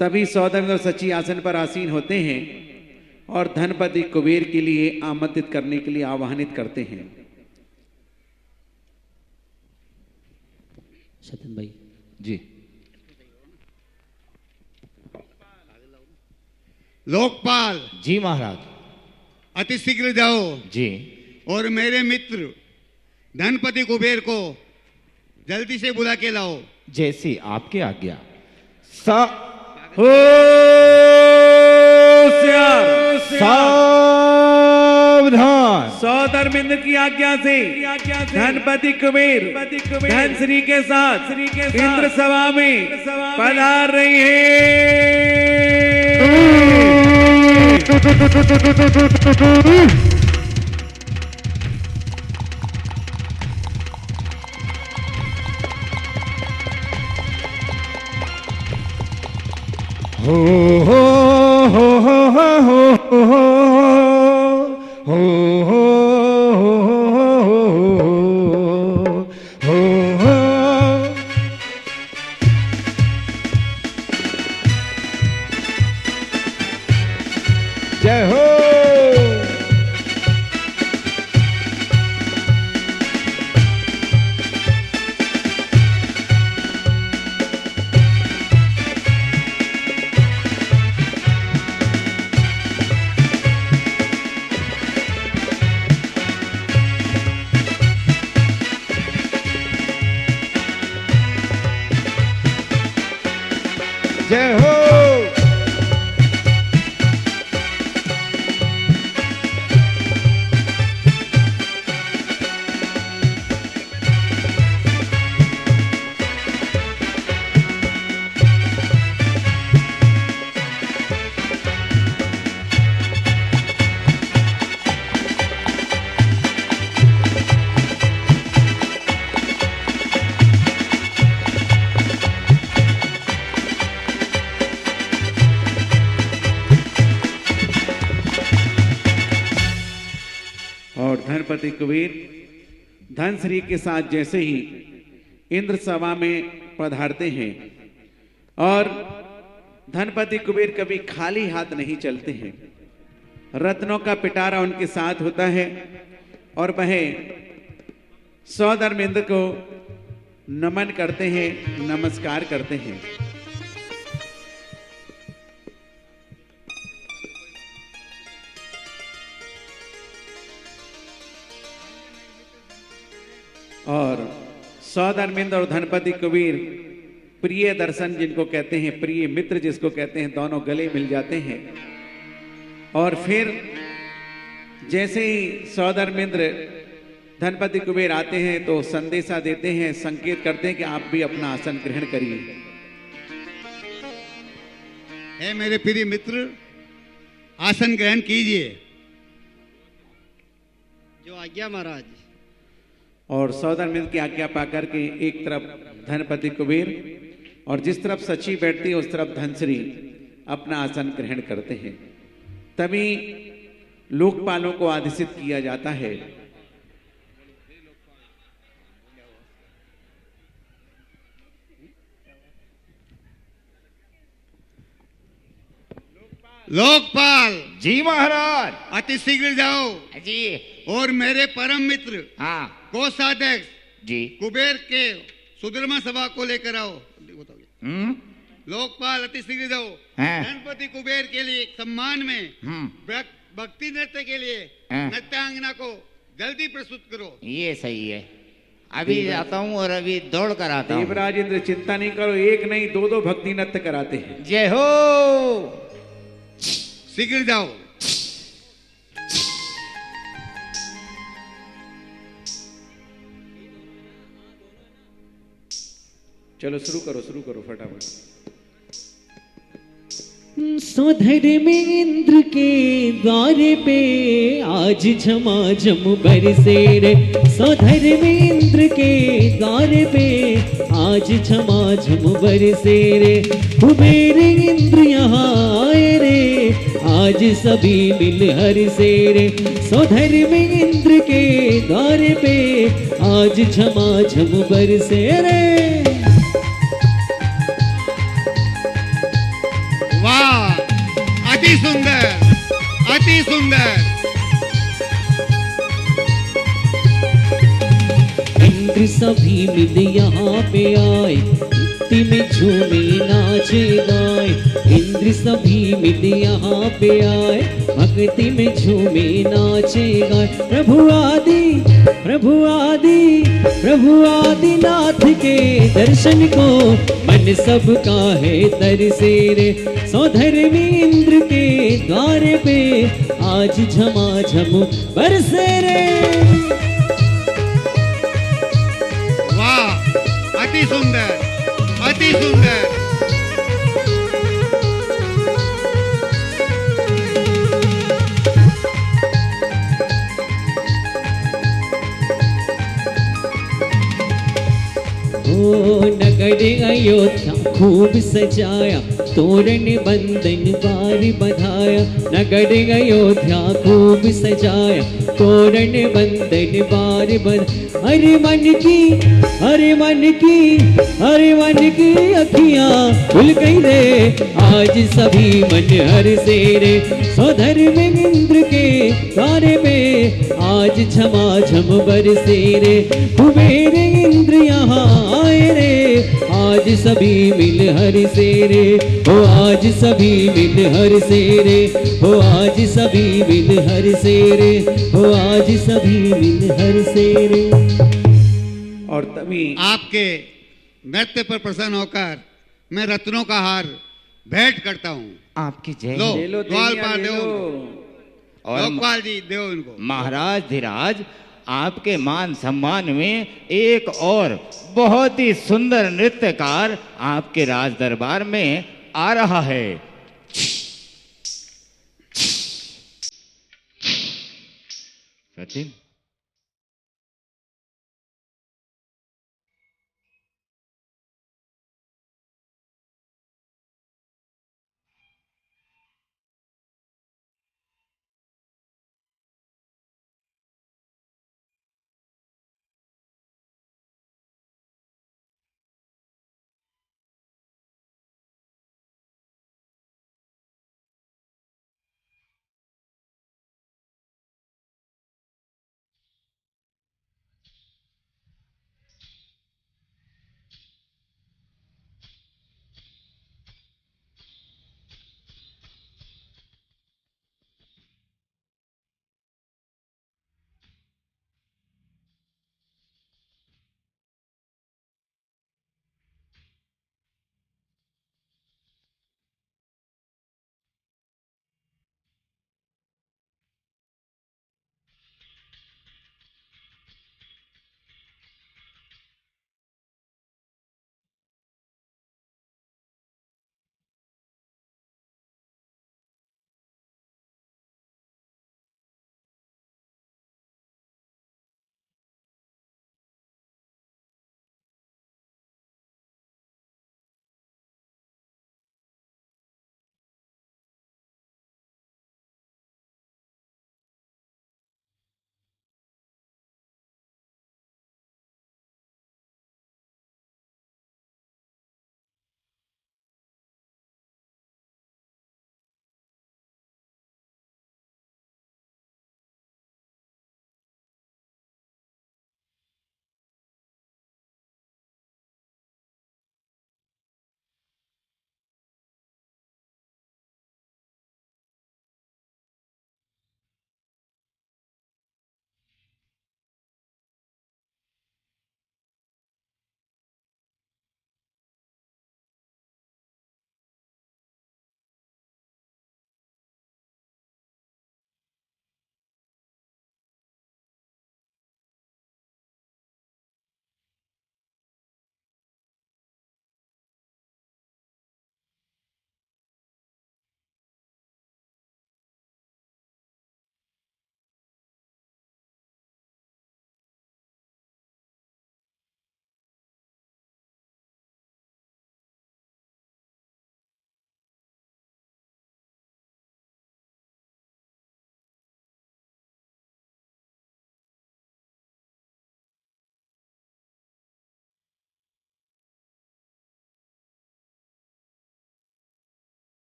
[SPEAKER 3] तभी सौदामिनी और सच्ची आसन पर आसीन होते हैं और धनपति कुबेर के लिए आमंत्रित करने के लिए आह्वानित करते हैं।
[SPEAKER 4] सतन भाई
[SPEAKER 3] जी।
[SPEAKER 15] लोकपाल
[SPEAKER 10] जी महाराज,
[SPEAKER 15] अति शीघ्र जाओ
[SPEAKER 10] जी,
[SPEAKER 15] और मेरे मित्र धनपति कुबेर को जल्दी से बुला के लाओ।
[SPEAKER 10] जैसी आपकी आज्ञा। सावधान।
[SPEAKER 3] सौधर्मिंद्र की आज्ञा से धनपति कुबेर धन श्री के साथ इंद्र सभा में पधार रही है।
[SPEAKER 10] हो हो हो हो हो हो हो हो हो। जय हो। जय हो।
[SPEAKER 3] धनपति कुबेर धनश्री के साथ जैसे ही इंद्र सभा में पधारते हैं और धनपति कुबेर कभी खाली हाथ नहीं चलते हैं। रत्नों का पिटारा उनके साथ होता है और वह सौधर्मेंद्र को नमन करते हैं, नमस्कार करते हैं। और सौधर्मेंद्र और धनपति कुबेर प्रिय दर्शन जिनको कहते हैं, प्रिय मित्र जिसको कहते हैं, दोनों गले मिल जाते हैं। और फिर जैसे ही सौधर्मेंद्र धनपति कुबेर आते हैं तो संदेशा देते हैं, संकेत करते हैं कि आप भी अपना आसन ग्रहण करिए।
[SPEAKER 15] हे मेरे प्रिय मित्र, आसन ग्रहण कीजिए।
[SPEAKER 18] जो आज्ञा महाराज।
[SPEAKER 3] और सौधर्मेंद्र की आज्ञा पाकर के एक तरफ धनपति कुबेर और जिस तरफ सची बैठती है उस तरफ धनश्री अपना आसन ग्रहण करते हैं। तभी लोकपालों को आदेशित किया जाता है।
[SPEAKER 15] लोकपाल
[SPEAKER 10] जी महाराज।
[SPEAKER 15] अति शीघ्र जाओ
[SPEAKER 18] जी।
[SPEAKER 15] और मेरे परम मित्र
[SPEAKER 18] हाँ
[SPEAKER 15] कोषाध्यक्ष
[SPEAKER 18] जी
[SPEAKER 15] कुबेर के सुधर्मा सभा को लेकर आओ। लोकपाल अति शीघ्र जाओ। गणपति कुबेर के लिए सम्मान में भक्ति नृत्य के लिए नृत्यांगना को जल्दी प्रस्तुत करो।
[SPEAKER 18] ये सही है, अभी जाता हूँ और अभी दौड़ कर आता हूँ।
[SPEAKER 3] देवराज इंद्र चिंता नहीं करो, एक नहीं दो दो भक्ति नृत्य कराते हैं।
[SPEAKER 18] जय हो।
[SPEAKER 15] शीघ्र जाओ।
[SPEAKER 3] चलो शुरू करो फटाफट।
[SPEAKER 4] सौधर्मेंद्र के द्वार पे आज झमाझम बरसे रे। सौधर्मेंद्र के द्वार पे आज झमाझम बरसे रे। कुबेर इंद्र यहाँ आए रे, आज सभी मिल हर्षे रे। सौधर्मेंद्र के द्वार पे आज झमाझम बरसे रे।
[SPEAKER 15] वाह, अति सुंदर, अति सुंदर।
[SPEAKER 4] इंद्र सभी मिल यहाँ पे आए, भक्ति में झूमे नाचे गाए। इंद्र सभी मिल यहाँ पे आए, भक्ति में झूमे नाचे गाए। प्रभु आदिनाथ के दर्शन को मन सबका है तरसे रे। सौधर्मेंद्र के द्वार पे आज झमाझम बरसे रे।
[SPEAKER 15] वाह, अति सुंदर, अति सुंदर।
[SPEAKER 4] नगर अयोध्या खूब सजाया, तोरण बंधन बार बधाया। नगर अयोध्या खूब सजाया, तोरण बंधन बार बधाया। हरे मन की अखियां खुल गई रे, आज सभी मन हर्षे रे। सौधर्मेंद्र के द्वार पे आज झमाझम बरसे रे। कुबेर इंद्र यहाँ आए रे, आज सभी मिल हर्षे रे। हो आज सभी मिल हर्षे रे। हो आज सभी मिल हर्षे रे। हो आज सभी मिल हर्षे रे।
[SPEAKER 3] और तभी
[SPEAKER 15] आपके नृत्य पर प्रसन्न होकर मैं रत्नों का हार भेंट करता हूँ।
[SPEAKER 18] आपकी जय।
[SPEAKER 15] लो द्वारपाल दो। और लोकपाल जी दो इनको।
[SPEAKER 18] महाराज धीराज, आपके मान सम्मान में एक और बहुत ही सुंदर नृत्यकार आपके राज दरबार में आ रहा है। सचिन।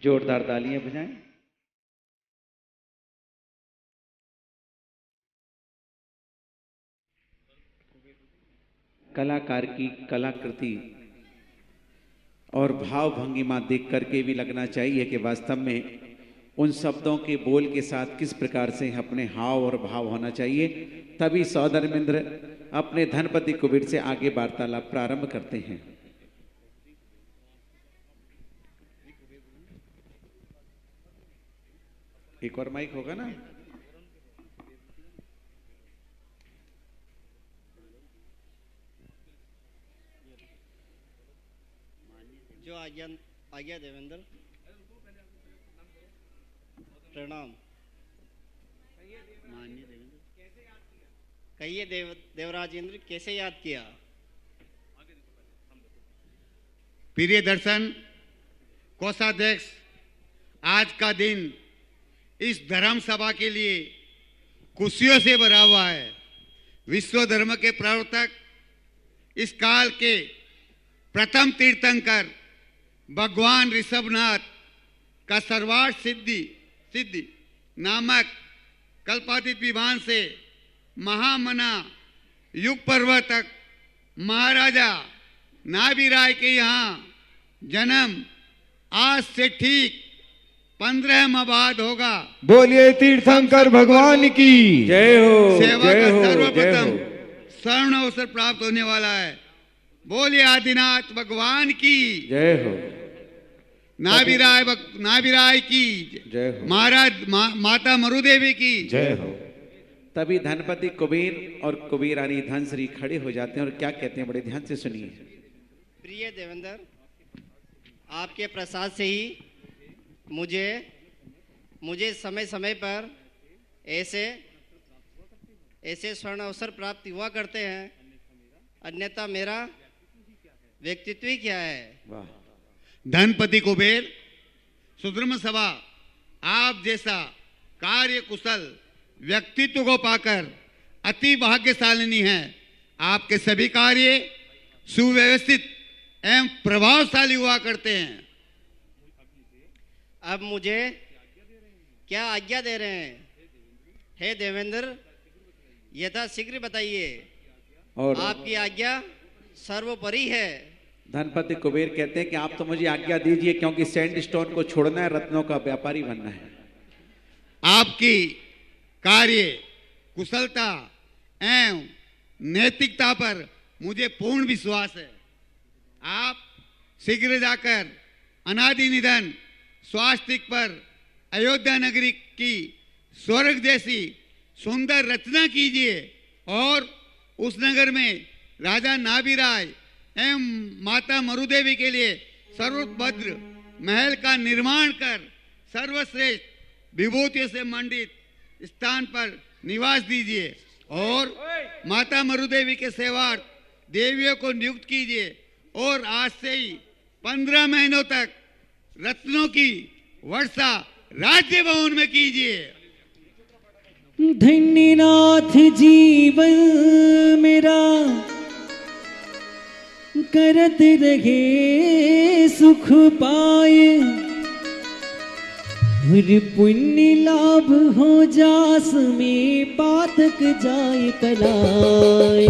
[SPEAKER 3] जोरदार तालियां बजाएं। कलाकार की कलाकृति और भाव भंगिमा देख करके भी लगना चाहिए कि वास्तव में उन शब्दों के बोल के साथ किस प्रकार से अपने हाव और भाव होना चाहिए। तभी सौधर्मेंद्र अपने धनपति कुबेर से आगे वार्तालाप प्रारंभ करते हैं। एक और माइक होगा ना?
[SPEAKER 19] जो आज्ञा देवेंद्र, प्रणाम। माननीय देवेंद्र, कहिए देवराजेंद्र, कैसे याद किया?
[SPEAKER 15] प्रिय दर्शन, कोषाध्यक्ष, आज का दिन इस धर्म सभा के लिए खुशियों से भरा हुआ है। विश्व धर्म के प्रवर्तक, इस काल के प्रथम तीर्थंकर भगवान ऋषभनाथ का सर्वार्थ सिद्धि नामक कल्पातीत विमान से महामना युग पर्वतक महाराजा नाभिराय के यहाँ जन्म आज से ठीक 15 माह बाद होगा।
[SPEAKER 10] बोलिए तीर्थंकर भगवान की
[SPEAKER 3] जय हो।
[SPEAKER 15] सेवा
[SPEAKER 3] जय
[SPEAKER 15] का
[SPEAKER 3] हो,
[SPEAKER 15] सर्वप्रथम
[SPEAKER 3] जय हो।
[SPEAKER 15] स्वर्ण अवसर प्राप्त होने वाला है। बोलिए आदिनाथ भगवान की
[SPEAKER 3] जय हो।
[SPEAKER 15] नाभिराय की
[SPEAKER 3] जय हो।
[SPEAKER 15] महाराज माता मरुदेवी की
[SPEAKER 3] जय हो। तभी धनपति कुबेर और कुबेरानी धनश्री खड़े हो जाते हैं और क्या कहते हैं, बड़े ध्यान से सुनिए।
[SPEAKER 19] प्रिय देवेंद्र, आपके प्रसाद से ही मुझे समय समय पर ऐसे स्वर्ण अवसर प्राप्त हुआ करते हैं, अन्यथा मेरा व्यक्तित्व ही क्या है।
[SPEAKER 3] वाह।
[SPEAKER 15] धनपति कुबेर, सुधर्म सभा आप जैसा कार्य कुशल व्यक्तित्व को पाकर अति भाग्यशालिनी है। आपके सभी कार्य सुव्यवस्थित एवं प्रभावशाली हुआ करते हैं।
[SPEAKER 19] अब मुझे क्या आज्ञा दे रहे हैं? हे देवेंद्र, यथा शीघ्र बताइए।
[SPEAKER 3] और
[SPEAKER 19] आपकी आज्ञा सर्वोपरि है।
[SPEAKER 3] धनपति कुबेर कहते हैं कि आप तो मुझे आज्ञा दीजिए, क्योंकि सैंडस्टोन को छोड़ना है, रत्नों का व्यापारी बनना है।
[SPEAKER 15] आपकी कार्य कुशलता एवं नैतिकता पर मुझे पूर्ण विश्वास है। आप शीघ्र जाकर अनादि निधन स्वास्तिक पर अयोध्या नगरी की स्वर्ग जैसी सुंदर रचना कीजिए और उस नगर में राजा नाभिराय एवं माता मरुदेवी के लिए सर्वभद्र महल का निर्माण कर सर्वश्रेष्ठ विभूतियों से मंडित स्थान पर निवास दीजिए और माता मरुदेवी के सेवार्थ देवियों को नियुक्त कीजिए और आज से ही 15 महीनों तक रत्नों की वर्षा राज्य भवन में कीजिए।
[SPEAKER 4] धन्यनाथ जीवन मेरा करत रहे सुख पाए, और पुण्य लाभ हो जास में पातक जाए कलाए।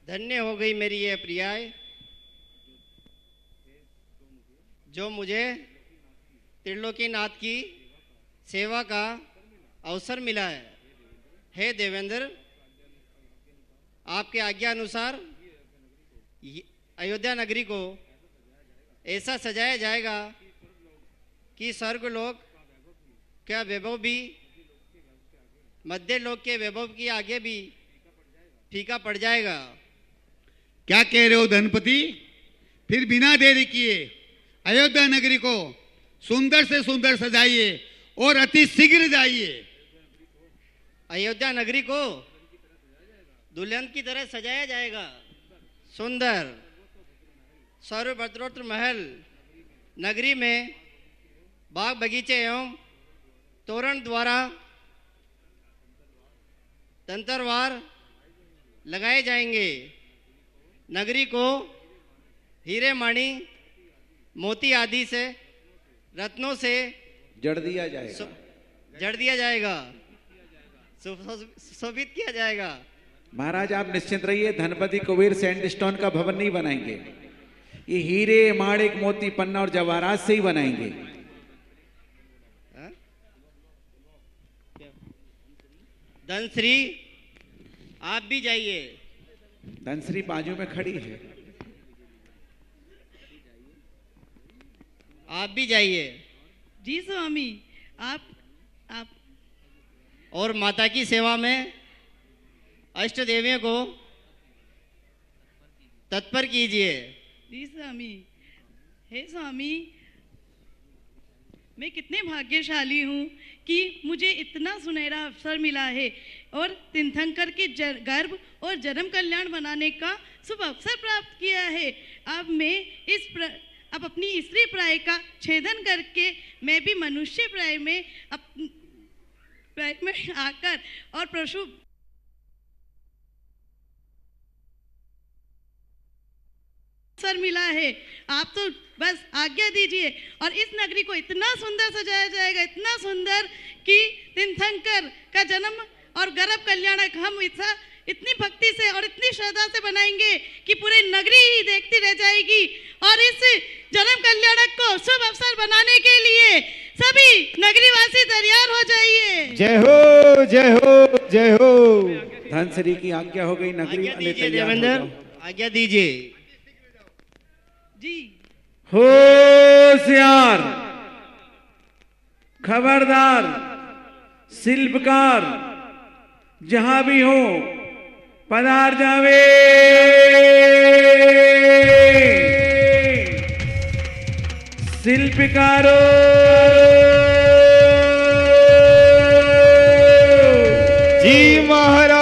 [SPEAKER 19] धन्य हो गई मेरी ये प्रियाय, जो मुझे त्रिलोकीनाथ की सेवा का अवसर मिला है। हे देवेंद्र, आपके आज्ञा अनुसार अयोध्या नगरी को ऐसा सजाया जाएगा कि स्वर्गलोक का वैभव भी मध्य लोक के वैभव की आगे भी फीका पड़ जाएगा।
[SPEAKER 15] क्या कह रहे हो धनपति? फिर बिना देरी किए अयोध्या नगरी को सुंदर से सुंदर सजाइए और अति शीघ्र जाइए।
[SPEAKER 19] अयोध्या नगरी को दुल्हन की तरह सजाया जाएगा। सुंदर सर्वभद्रोत्र महल नगरी में बाग बगीचे एवं तोरण द्वारा तंत्रवार लगाए जाएंगे। नगरी को हीरे माणी मोती आदि से रत्नों से
[SPEAKER 3] जड़ दिया जाएगा,
[SPEAKER 19] जड़ दिया जाएगा, सुशोभित किया जाएगा।
[SPEAKER 3] महाराज आप निश्चिंत रहिए, धनपति कुबेर सैंडस्टोन का भवन नहीं बनाएंगे, ये हीरे माणिक मोती पन्ना और जवाहरात से ही बनाएंगे।
[SPEAKER 19] धनश्री आप भी जाइए।
[SPEAKER 3] धनश्री बाजू में खड़ी है,
[SPEAKER 19] आप भी जाइए।
[SPEAKER 8] जी स्वामी, आप
[SPEAKER 19] और माता की सेवा में अष्ट देवियों को तत्पर कीजिए।
[SPEAKER 8] जी स्वामी। हे स्वामी, मैं कितने भाग्यशाली हूँ कि मुझे इतना सुनहरा अवसर मिला है और तीर्थंकर के गर्भ और जन्म कल्याण बनाने का शुभ अवसर प्राप्त किया है। अब मैं अब अपनी स्त्री प्राय का छेदन करके मैं भी मनुष्य प्राय में आकर और प्रशु अवसर मिला है। आप तो बस आज्ञा दीजिए और इस नगरी को इतना सुंदर सजाया जाएगा, इतना सुंदर कि तीर्थंकर का जन्म और गर्भ कल्याणक हम इतनी भक्ति से और इतनी श्रद्धा से बनाएंगे कि पूरी नगरी ही देखती रह जाएगी। और इस जन्म कल्याणक को शुभ अवसर बनाने के लिए सभी नगरीवासी तैयार हो जाइए।
[SPEAKER 10] जय हो जय हो जय हो।
[SPEAKER 3] धनश्री की आज्ञा हो गई, नगरी वाले तैयार हो जाओ।
[SPEAKER 19] आज्ञा दीजिए।
[SPEAKER 8] जी।
[SPEAKER 3] होशियार, खबरदार, शिल्पकार जहां भी हो पधार जावे। शिल्पकारों
[SPEAKER 10] जी महाराज,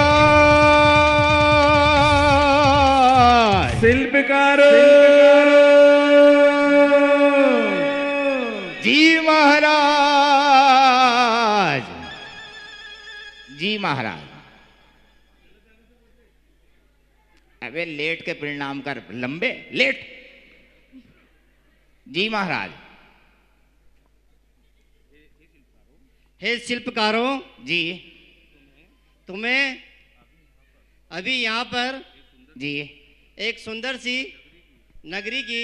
[SPEAKER 3] शिल्पकारों
[SPEAKER 18] जी महाराज, जी महाराज। अबे लेट के परिणाम कर, लंबे लेट। जी महाराज।
[SPEAKER 19] हे शिल्पकारों
[SPEAKER 18] जी,
[SPEAKER 19] तुम्हें अभी यहाँ पर
[SPEAKER 18] जी
[SPEAKER 19] एक सुंदर सी नगरी की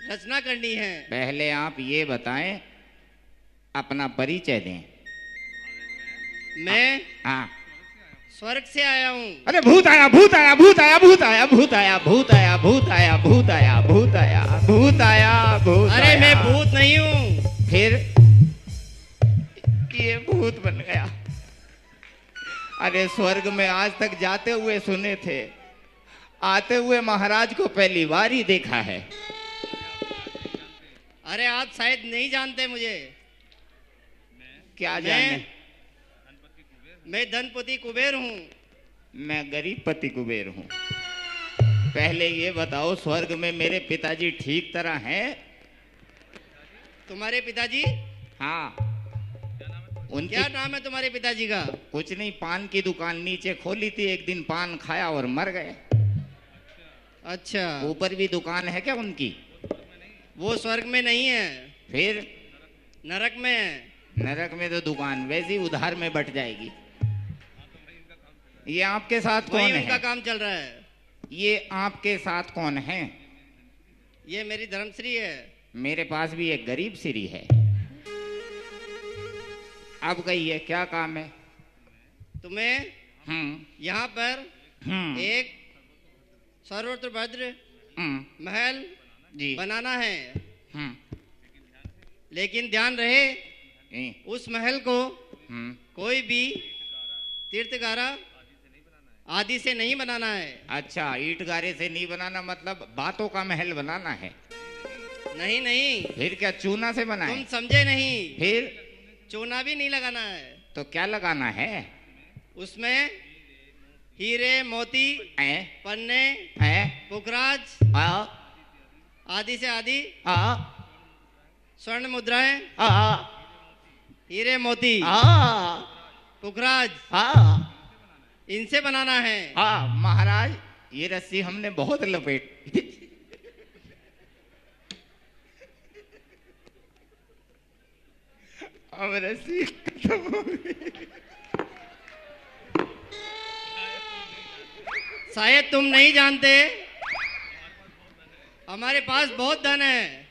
[SPEAKER 19] रचना करनी है।
[SPEAKER 18] पहले आप ये बताएं, अपना परिचय दें।
[SPEAKER 19] मैं
[SPEAKER 18] हाँ,
[SPEAKER 19] स्वर्ग से आया हूँ।
[SPEAKER 18] अरे भूत आया, भूत आया, भूत आया, भूत आया, भूत आया, भूत आया, भूत आया, भूत आया, भूत आया, भूत आया, भूत।
[SPEAKER 19] अरे मैं भूत नहीं हूँ।
[SPEAKER 18] फिर ये भूत बन गया। अरे स्वर्ग में आज तक जाते हुए सुने थे, आते हुए महाराज को पहली बार ही देखा है।
[SPEAKER 19] अरे आप शायद नहीं जानते मुझे।
[SPEAKER 18] क्या जाने?
[SPEAKER 19] मैं धनपति कुबेर हूँ।
[SPEAKER 18] मैं गरीब पति कुबेर हूँ। पहले ये बताओ, स्वर्ग में मेरे पिताजी ठीक तरह हैं?
[SPEAKER 19] तुम्हारे पिताजी?
[SPEAKER 18] हाँ।
[SPEAKER 19] क्या नाम है तुम्हारे पिताजी का?
[SPEAKER 18] कुछ नहीं, पान की दुकान नीचे खोली थी, एक दिन पान खाया और मर गए।
[SPEAKER 19] अच्छा।
[SPEAKER 18] ऊपर भी दुकान है क्या उनकी?
[SPEAKER 19] वो स्वर्ग में नहीं है।
[SPEAKER 18] फिर?
[SPEAKER 19] नरक में है।
[SPEAKER 18] नरक में तो दुकान वैसे ही उधार में बट जाएगी। ये आपके साथ कौन है?
[SPEAKER 19] उनका काम चल रहा है।
[SPEAKER 18] ये आपके साथ कौन है?
[SPEAKER 19] ये मेरी धर्मश्री है।
[SPEAKER 18] मेरे पास भी एक गरीब श्री है। अब कहिए क्या काम है?
[SPEAKER 19] तुम्हें यहाँ पर एक सर्वोत्तभद्र महल
[SPEAKER 18] जी
[SPEAKER 19] बनाना है। लेकिन ध्यान रहे, उस महल को कोई भी तीर्थगारा आदि से नहीं बनाना है।
[SPEAKER 18] अच्छा, ईंट गारे से नहीं बनाना, मतलब बातों का महल बनाना है?
[SPEAKER 19] नहीं नहीं।
[SPEAKER 18] फिर क्या चूना से बनाए?
[SPEAKER 19] तुम समझे नहीं।
[SPEAKER 18] फिर?
[SPEAKER 19] चूना भी नहीं लगाना है।
[SPEAKER 18] तो क्या लगाना है?
[SPEAKER 19] उसमें हीरे मोती पन्ने पुखराज आदि से आदि स्वर्ण मुद्राएं हीरे मोती पुखराज इनसे बनाना है।
[SPEAKER 18] हाँ महाराज, ये रस्सी हमने बहुत लपेट। अब रस्सी खत्म हो गई।
[SPEAKER 19] शायद तुम नहीं जानते, हमारे पास बहुत धन है।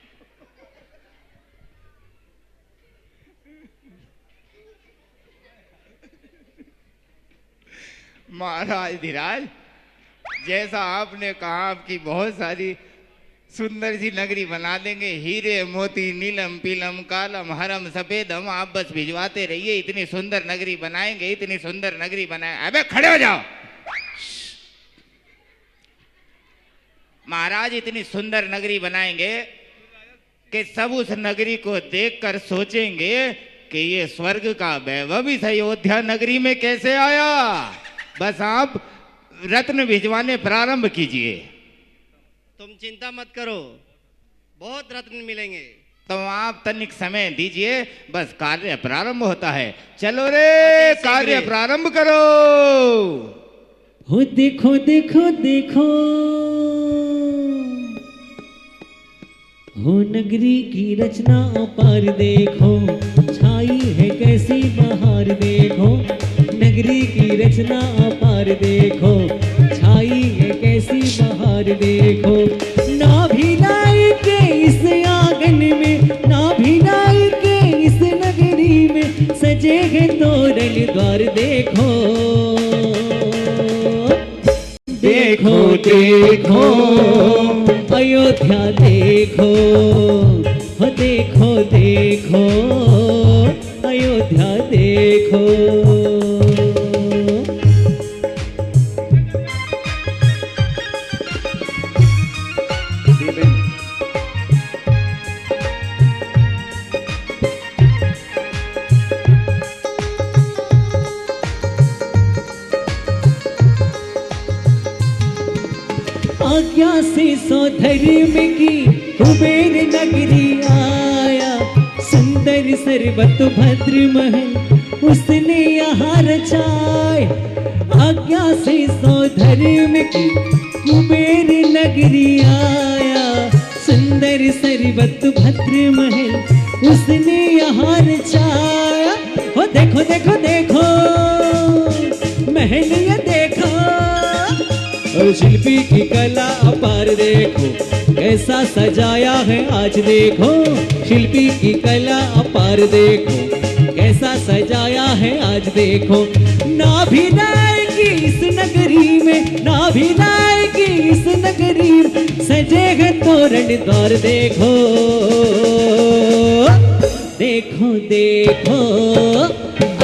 [SPEAKER 18] महाराज धीराज, जैसा आपने कहा आपकी बहुत सारी सुंदर सी नगरी बना देंगे, हीरे मोती नीलम पीलम कालम हरम सफेदम, आप बस भिजवाते रहिए। इतनी सुंदर नगरी बनाएंगे, इतनी सुंदर नगरी बनाए। अबे खड़े हो जाओ। महाराज इतनी सुंदर नगरी बनाएंगे कि सब उस नगरी को देखकर सोचेंगे कि ये स्वर्ग का वैभव इस अयोध्या नगरी में कैसे आया। बस आप रत्न भिजवाने प्रारंभ कीजिए।
[SPEAKER 19] तुम चिंता मत करो, बहुत रत्न मिलेंगे।
[SPEAKER 18] तो आप तनिक समय दीजिए, बस कार्य प्रारंभ होता है। चलो रे, कार्य प्रारंभ करो।
[SPEAKER 4] हो देखो देखो देखो, हो नगरी की रचना अपार देखो, छाई है कैसी बहार देखो। नगरी की रचना अपार देखो, छाई है कैसी बहार देखो। ना भिलाई के इस आंगन में, ना भिलाई के इस नगरी में, सजे हैं तोरण द्वार देखो। देखो देखो अयोध्या देखो, हो देखो देखो अयोध्या देखो। आज्ञा से सौधर्म की कुबेर नगरी आया, सुंदर सर्वत भद्र महल उसने यहाँ रचाए। आज्ञा से सौधर्म की कुबेर नगरी आया, सुंदर सर्वत भद्र महल उसने यहाँ रचाया। हो देखो देखो देखो महल ये देखो, और शिल्पी की कला अपार देखो, कैसा सजाया है आज देखो। शिल्पी की कला अपार देखो, कैसा सजाया है आज देखो। ना भी लाएगी इस नगरी में, ना भी लाएगी इस नगरी में, सजे हैं तोरण द्वार देखो। देखो देखो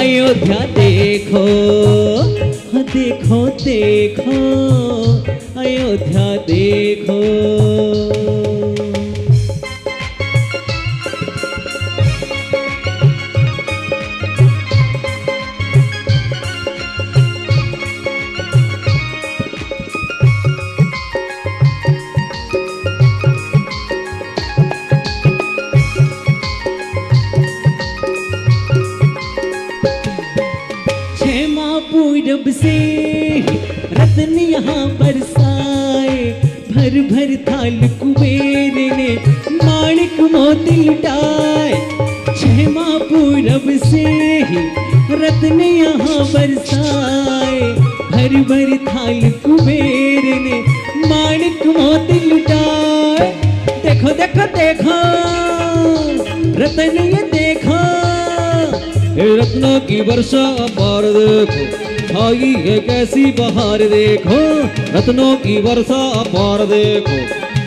[SPEAKER 4] अयोध्या देखो, देखो देखो अयोध्या देखो। पूरब से रत्न यहाँ बरसाए, भर भर थाल कुबेर ने माणिक मोती लुटाए। छमा पूरब से ही रत्न यहाँ बरसाए, भर भर थाल कुबेर ने माणिक मोती लुटाए। देखो देखो देखो रत्न ये देखो, रत्नों की वर्षा अपार देखो, छाई है कैसी बहार देखो। रत्नों की वर्षा अपार देखो,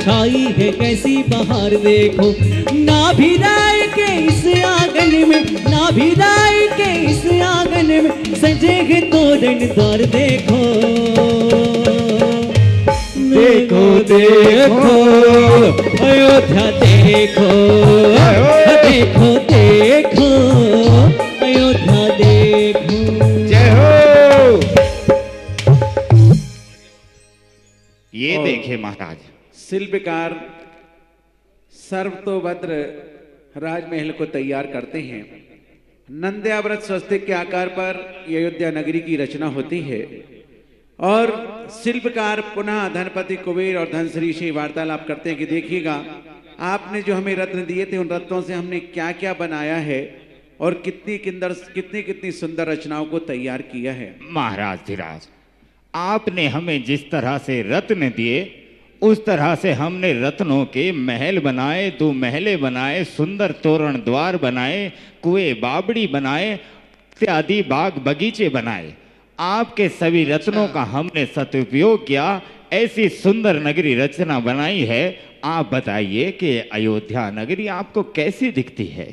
[SPEAKER 4] छाई है कैसी बहार देखो। ना भी राय के इस आंगन में, ना भी राय के इस आंगन में, सजे हैं तोरण द्वार देखो। देखो देखो अयोध्या देखो, देखो देखो अयोध्या देखो।
[SPEAKER 18] जय हो। ये देखे महाराज,
[SPEAKER 3] शिल्पकार सर्वतोभद्र राजमहल को तैयार करते हैं। नंद्याव्रत स्वस्तिक के आकार पर अयोध्या नगरी की रचना होती है। और शिल्पकार पुनः धनपति कुबेर और धनश्री से वार्तालाप करते हैं कि देखिएगा आपने जो हमें रत्न दिए थे उन रत्नों से हमने क्या क्या बनाया है और कितनी सुंदर रचनाओं को तैयार किया है।
[SPEAKER 18] महाराज धीराज, आपने हमें जिस तरह से रत्न दिए उस तरह से हमने रत्नों के महल बनाए, 2 महले बनाए, सुंदर तोरण द्वार बनाए, कुएं बावड़ी बनाए, इत्यादि बाग बगीचे बनाए। आपके सभी रत्नों का हमने सदुपयोग किया, ऐसी सुंदर नगरी रचना बनाई है। आप बताइए कि अयोध्या नगरी आपको कैसी दिखती है?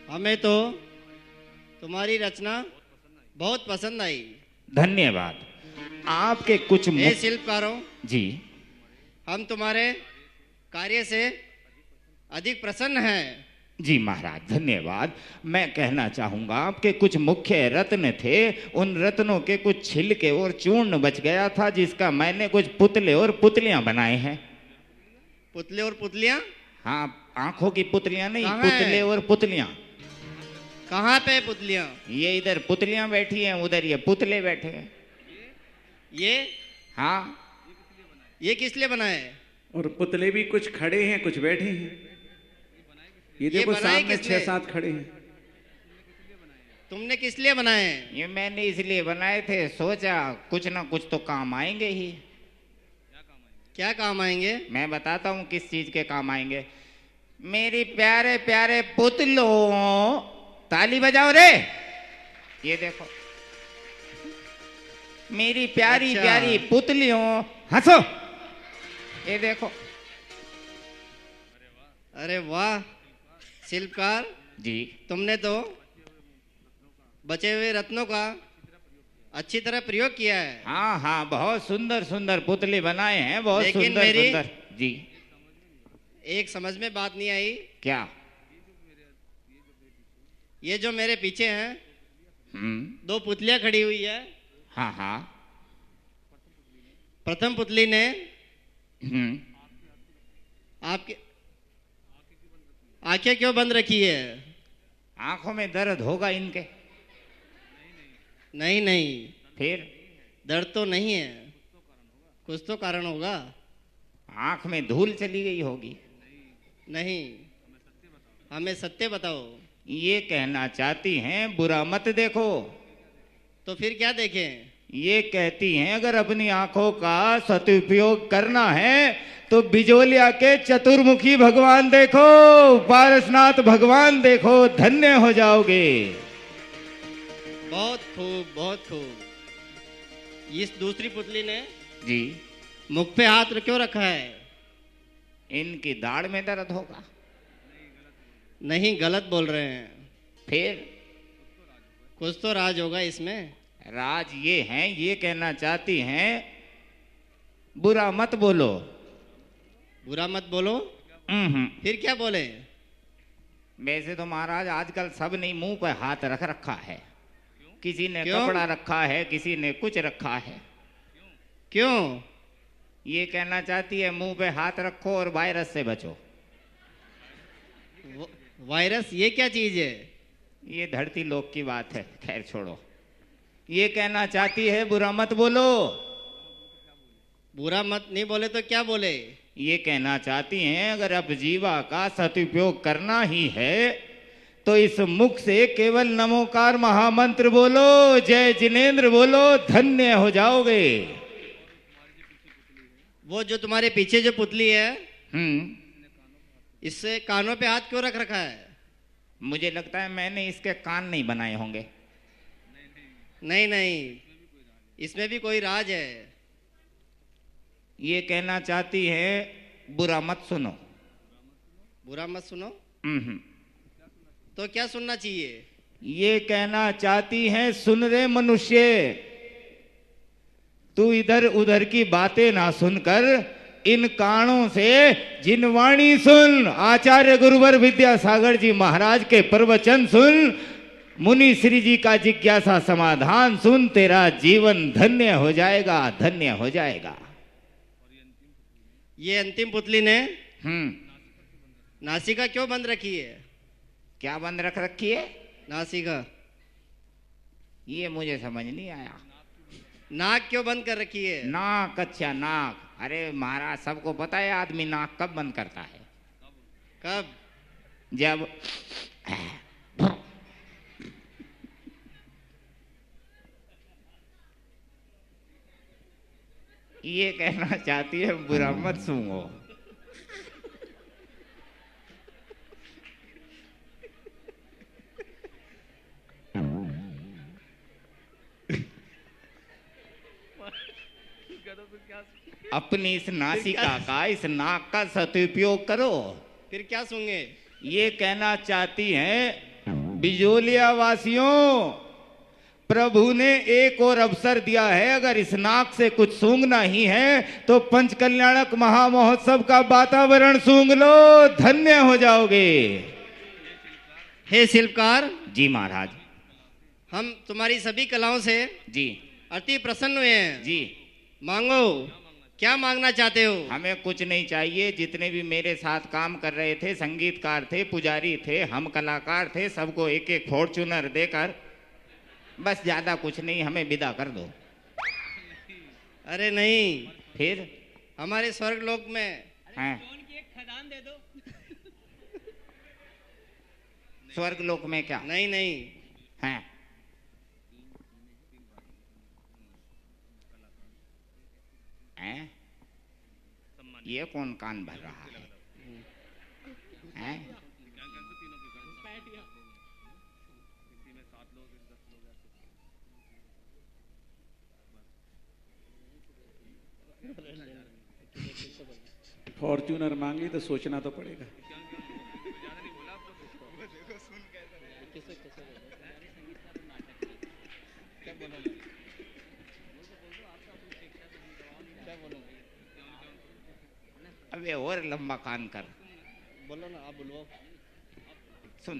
[SPEAKER 19] हमें तो तुम्हारी रचना बहुत पसंद आई।
[SPEAKER 18] धन्यवाद। आपके कुछ
[SPEAKER 19] हे शिल्पकारों
[SPEAKER 18] जी,
[SPEAKER 19] हम तुम्हारे कार्य से अधिक प्रसन्न हैं।
[SPEAKER 18] जी महाराज धन्यवाद। मैं कहना चाहूँगा आपके कुछ मुख्य रत्न थे, उन रत्नों के कुछ छिलके और चूर्ण बच गया था जिसका मैंने कुछ पुतले और पुतलियां बनाए हैं।
[SPEAKER 19] पुतले और पुतलियां?
[SPEAKER 18] हाँ, आंखों की पुतलियां नहीं,
[SPEAKER 19] कहाँ
[SPEAKER 18] पुतले
[SPEAKER 19] है?
[SPEAKER 18] और पुतलियां।
[SPEAKER 19] कहाँ पे पुतलियां?
[SPEAKER 18] ये इधर पुतलियां बैठी हैं, उधर ये पुतले बैठे हैं।
[SPEAKER 19] ये?
[SPEAKER 18] हाँ।
[SPEAKER 19] ये किस लिए बनाए?
[SPEAKER 3] और पुतले भी कुछ खड़े हैं कुछ बैठे हैं। ये देखो सामने 6-7 खड़े हैं।
[SPEAKER 19] तुमने किस लिए बनाए?
[SPEAKER 18] ये मैंने इसलिए बनाए थे, सोचा कुछ ना कुछ तो काम आएंगे ही।
[SPEAKER 19] क्या काम आएंगे?
[SPEAKER 18] मैं बताता हूँ किस चीज के काम आएंगे। मेरी प्यारे प्यारे पुतलों, ताली बजाओ रे। ये देखो मेरी प्यारी
[SPEAKER 19] अच्छा।
[SPEAKER 18] प्यारी पुतलियों, हंसो। ये देखो।
[SPEAKER 19] अरे वाह शिल्पकार
[SPEAKER 18] जी,
[SPEAKER 19] तुमने तो बचे हुए रत्नों का अच्छी तरह प्रयोग किया है।
[SPEAKER 18] हाँ हाँ, बहुत सुंदर सुंदर पुतले बनाए हैं, बहुत
[SPEAKER 19] लेकिन
[SPEAKER 18] सुंदर
[SPEAKER 19] मेरी
[SPEAKER 18] सुंदर। जी,
[SPEAKER 19] एक समझ में बात नहीं आई।
[SPEAKER 18] क्या?
[SPEAKER 19] ये जो मेरे पीछे हैं 2 पुतलियां खड़ी हुई है।
[SPEAKER 18] हाँ हाँ।
[SPEAKER 19] प्रथम पुतली ने आपके आंखें क्यों बंद रखी है?
[SPEAKER 18] आंखों में दर्द होगा इनके।
[SPEAKER 19] नहीं नहीं,
[SPEAKER 18] फिर
[SPEAKER 19] दर्द तो नहीं है, कुछ तो कारण होगा।
[SPEAKER 18] आंख में धूल चली गई होगी।
[SPEAKER 19] नहीं, हमें सत्य बताओ।
[SPEAKER 18] ये कहना चाहती हैं बुरा मत देखो।
[SPEAKER 19] तो फिर क्या देखें?
[SPEAKER 18] ये कहती हैं अगर अपनी आंखों का सदुपयोग करना है तो बिजोलिया के चतुर्मुखी भगवान देखो, पारसनाथ भगवान देखो, धन्य हो जाओगे।
[SPEAKER 19] बहुत खूब बहुत खूब। इस दूसरी पुतली ने
[SPEAKER 18] जी
[SPEAKER 19] मुख पे हाथ क्यों रखा है?
[SPEAKER 18] इनकी दाढ़ में दर्द होगा।
[SPEAKER 19] नहीं, गलत बोल रहे हैं।
[SPEAKER 18] फिर
[SPEAKER 19] कुछ तो राज होगा इसमें।
[SPEAKER 18] राज ये हैं, ये कहना चाहती हैं बुरा मत बोलो।
[SPEAKER 19] बुरा मत बोलो? फिर क्या बोले?
[SPEAKER 18] वैसे तो महाराज आजकल सब ने मुंह पर हाथ रख रखा है। किसी ने
[SPEAKER 19] क्यों?
[SPEAKER 18] कपड़ा रखा है, किसी ने कुछ रखा है।
[SPEAKER 19] क्यों?
[SPEAKER 18] ये कहना चाहती है मुंह पे हाथ रखो और वायरस से बचो।
[SPEAKER 19] वायरस ये क्या चीज है?
[SPEAKER 18] ये धरती लोक की बात है, खैर छोड़ो। ये कहना चाहती है बुरा मत बोलो।
[SPEAKER 19] बुरा मत नहीं बोले तो क्या बोले?
[SPEAKER 18] ये कहना चाहती हैं अगर अब जीवा का सदुपयोग करना ही है तो इस मुख से केवल नमोकार महामंत्र बोलो, जय जिनेंद्र बोलो, धन्य हो जाओगे।
[SPEAKER 19] वो जो तुम्हारे पीछे जो पुतली है इससे कानों पे हाथ क्यों रख रखा है?
[SPEAKER 18] मुझे लगता है मैंने इसके कान नहीं बनाए होंगे।
[SPEAKER 19] नहीं नहीं, इसमें भी कोई राज है।
[SPEAKER 18] ये कहना चाहती है बुरा मत सुनो।
[SPEAKER 19] बुरा मत सुनो? तो क्या सुनना चाहिए?
[SPEAKER 18] ये कहना चाहती है सुन रे मनुष्य, तू इधर उधर की बातें ना सुनकर इन कानों से जिनवाणी सुन, आचार्य गुरुवर विद्यासागर जी महाराज के प्रवचन सुन, मुनि श्री जी का जिज्ञासा समाधान सुन, तेरा जीवन धन्य हो जाएगा, धन्य हो जाएगा।
[SPEAKER 19] ये अंतिम पुतली ने नासिका क्यों बंद रखी है?
[SPEAKER 18] क्या बंद रख रखी है?
[SPEAKER 19] नासिका।
[SPEAKER 18] ये मुझे समझ नहीं आया।
[SPEAKER 19] नाक क्यों बंद कर रखी है?
[SPEAKER 18] नाक, अच्छा नाक। अरे महाराज सबको पता है आदमी नाक कब बंद करता है?
[SPEAKER 19] कब?
[SPEAKER 18] जब ये कहना चाहती है बुरा मत सूंघो। अपनी इस नासिका का, इस नाक का सदुपयोग करो।
[SPEAKER 19] फिर क्या सूंघे?
[SPEAKER 18] ये कहना चाहती हैं बिजोलिया वासियों, प्रभु ने एक और अवसर दिया है, अगर इस नाक से कुछ सूंघना ही है तो पंचकल्याणक महामहोत्सव का वातावरण सूंघ लो, धन्य हो जाओगे।
[SPEAKER 19] हे शिल्पकार।
[SPEAKER 18] जी महाराज।
[SPEAKER 19] हम तुम्हारी सभी कलाओं से
[SPEAKER 18] जी
[SPEAKER 19] अति प्रसन्न हुए हैं।
[SPEAKER 18] जी
[SPEAKER 19] मांगो, क्या मांगना चाहते हो?
[SPEAKER 18] हमें कुछ नहीं चाहिए। जितने भी मेरे साथ काम कर रहे थे, संगीतकार थे, पुजारी थे, हम कलाकार थे, सबको एक एक फॉर्च्यूनर देकर बस, ज्यादा कुछ नहीं, हमें विदा कर दो।
[SPEAKER 19] अरे नहीं,
[SPEAKER 18] फिर
[SPEAKER 19] हमारे स्वर्ग लोक में
[SPEAKER 18] हैं?
[SPEAKER 19] खदान दे दो।
[SPEAKER 18] स्वर्ग लोक में क्या?
[SPEAKER 19] नहीं नहीं
[SPEAKER 18] हैं? हैं? ये कौन कान भर रहा है? हैं?
[SPEAKER 3] फॉर्च्यूनर मांगी तो सोचना तो पड़ेगा।
[SPEAKER 18] अबे और लंबा कान कर।
[SPEAKER 19] बोलो ना, आप बोलो।
[SPEAKER 18] सुन,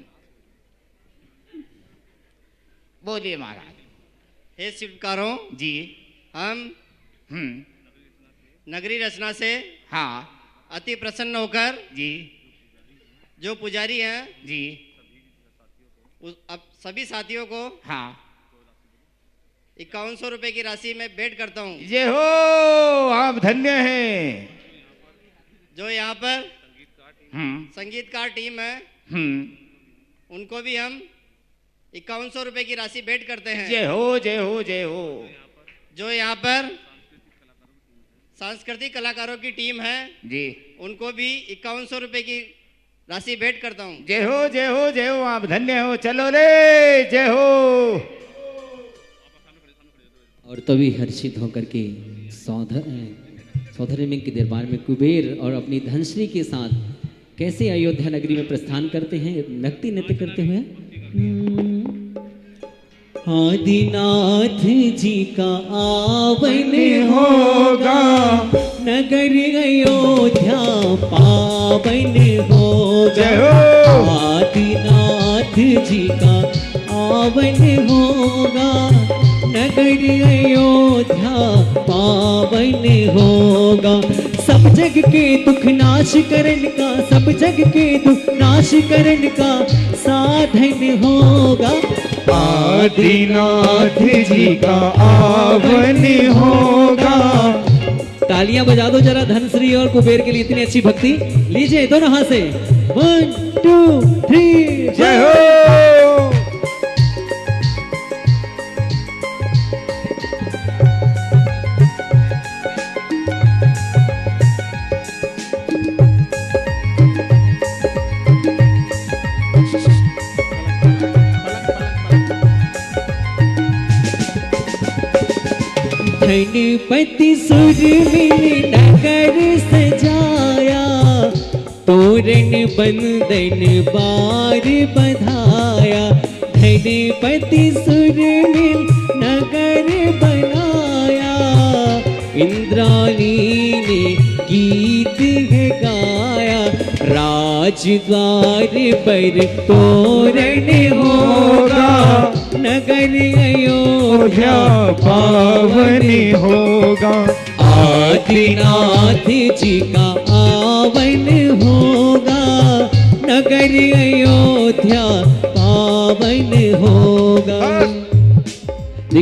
[SPEAKER 18] बोलिए महाराज।
[SPEAKER 19] हे शिल्पकारों
[SPEAKER 18] जी,
[SPEAKER 19] हम नगरी रचना से
[SPEAKER 18] हाँ
[SPEAKER 19] अति प्रसन्न होकर
[SPEAKER 18] जी,
[SPEAKER 19] जो पुजारी हैं
[SPEAKER 18] जी,
[SPEAKER 19] अब सभी साथियों को
[SPEAKER 18] हाँ
[SPEAKER 19] 5100 रुपए की राशि में भेंट करता हूँ।
[SPEAKER 18] ये हो, आप धन्य हैं।
[SPEAKER 19] जो यहाँ पर संगीतकार टीम है, उनको भी हम 5100 रुपए की राशि भेंट करते हैं।
[SPEAKER 18] जय हो, जय हो, जय हो।
[SPEAKER 19] जो यहाँ पर सांस्कृतिक कलाकारों की टीम है
[SPEAKER 18] जी, उनको भी
[SPEAKER 19] 5100 रुपए की राशि भेंट करता हूँ।
[SPEAKER 18] जय हो, जय हो, जय हो, आप धन्य हो। चलो रे, जय हो।
[SPEAKER 4] और तभी हर्षित होकर के सौधर में के दरबार में कुबेर और अपनी धनश्री के साथ कैसे अयोध्या नगरी में प्रस्थान करते हैं नक्ति नृत्य करते हुए। आदिनाथ जी का आवन होगा, नगर अयोध्या पावन होगा। आदिनाथ जी का आवन होगा, नगर अयोध्या पावन होगा। सब जग के दुख नाश करन का, सब जग के दुख नाश करन का साधन होगा।
[SPEAKER 10] आदिनाथ जी का आवन होगा।
[SPEAKER 4] तालियां बजा दो जरा धनश्री और कुबेर के लिए, इतनी अच्छी भक्ति। लीजिए दोनों हाथ से 1 2 3 जय हो। धनपति सुर मिल नगर सजाया, तोरण बंदन बार बधाया। धनपति सुर मिल नगर बनाया, इंद्राणी ने गीत है गाया। राजद्वार पर तोरण होगा, नगर अयोध्या पावन होगा। आदिनाथ जी का आवन होगा, नगर अयोध्या पावन होगा।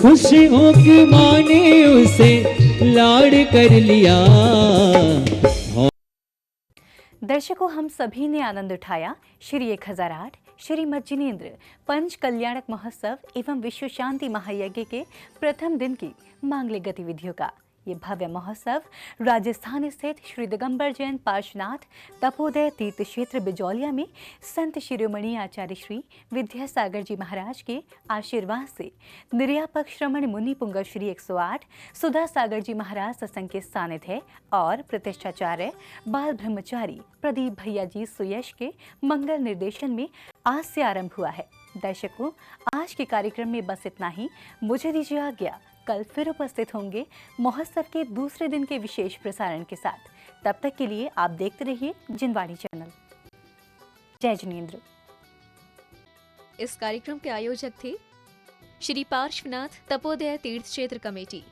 [SPEAKER 4] खुश हो के माँ ने उसे लाड कर लिया।
[SPEAKER 2] दर्शकों, हम सभी ने आनंद उठाया श्री 1008 श्रीमद जिनेन्द्र पंच कल्याणक महोत्सव एवं विश्व शांति महायज्ञ के प्रथम दिन की मांगलिक गतिविधियों का। ये भव्य महोत्सव राजस्थान स्थित श्री दिगंबर जैन पार्श्वनाथ तपोदय तीर्थ क्षेत्र बिजौलिया में संत शिरोमणि आचार्य श्री विद्यासागर जी महाराज के आशीर्वाद से निर्यापक श्रमण मुनि पुंगव श्री 108 सुधा सागर जी महाराज सत्संग के सानिध्य और प्रतिष्ठाचार्य बाल ब्रह्मचारी प्रदीप भैया जी सुयश के मंगल निर्देशन में आज से आरंभ हुआ है। दर्शकों, आज के कार्यक्रम में बस इतना ही। मुझे दीजिए आज्ञा। कल फिर उपस्थित होंगे महोत्सव के दूसरे दिन के विशेष प्रसारण के साथ। तब तक के लिए आप देखते रहिए जिनवाणी चैनल। जय जिनेन्द्र।
[SPEAKER 1] इस कार्यक्रम के आयोजक थे श्री पार्श्वनाथ तपोदय तीर्थ क्षेत्र कमेटी।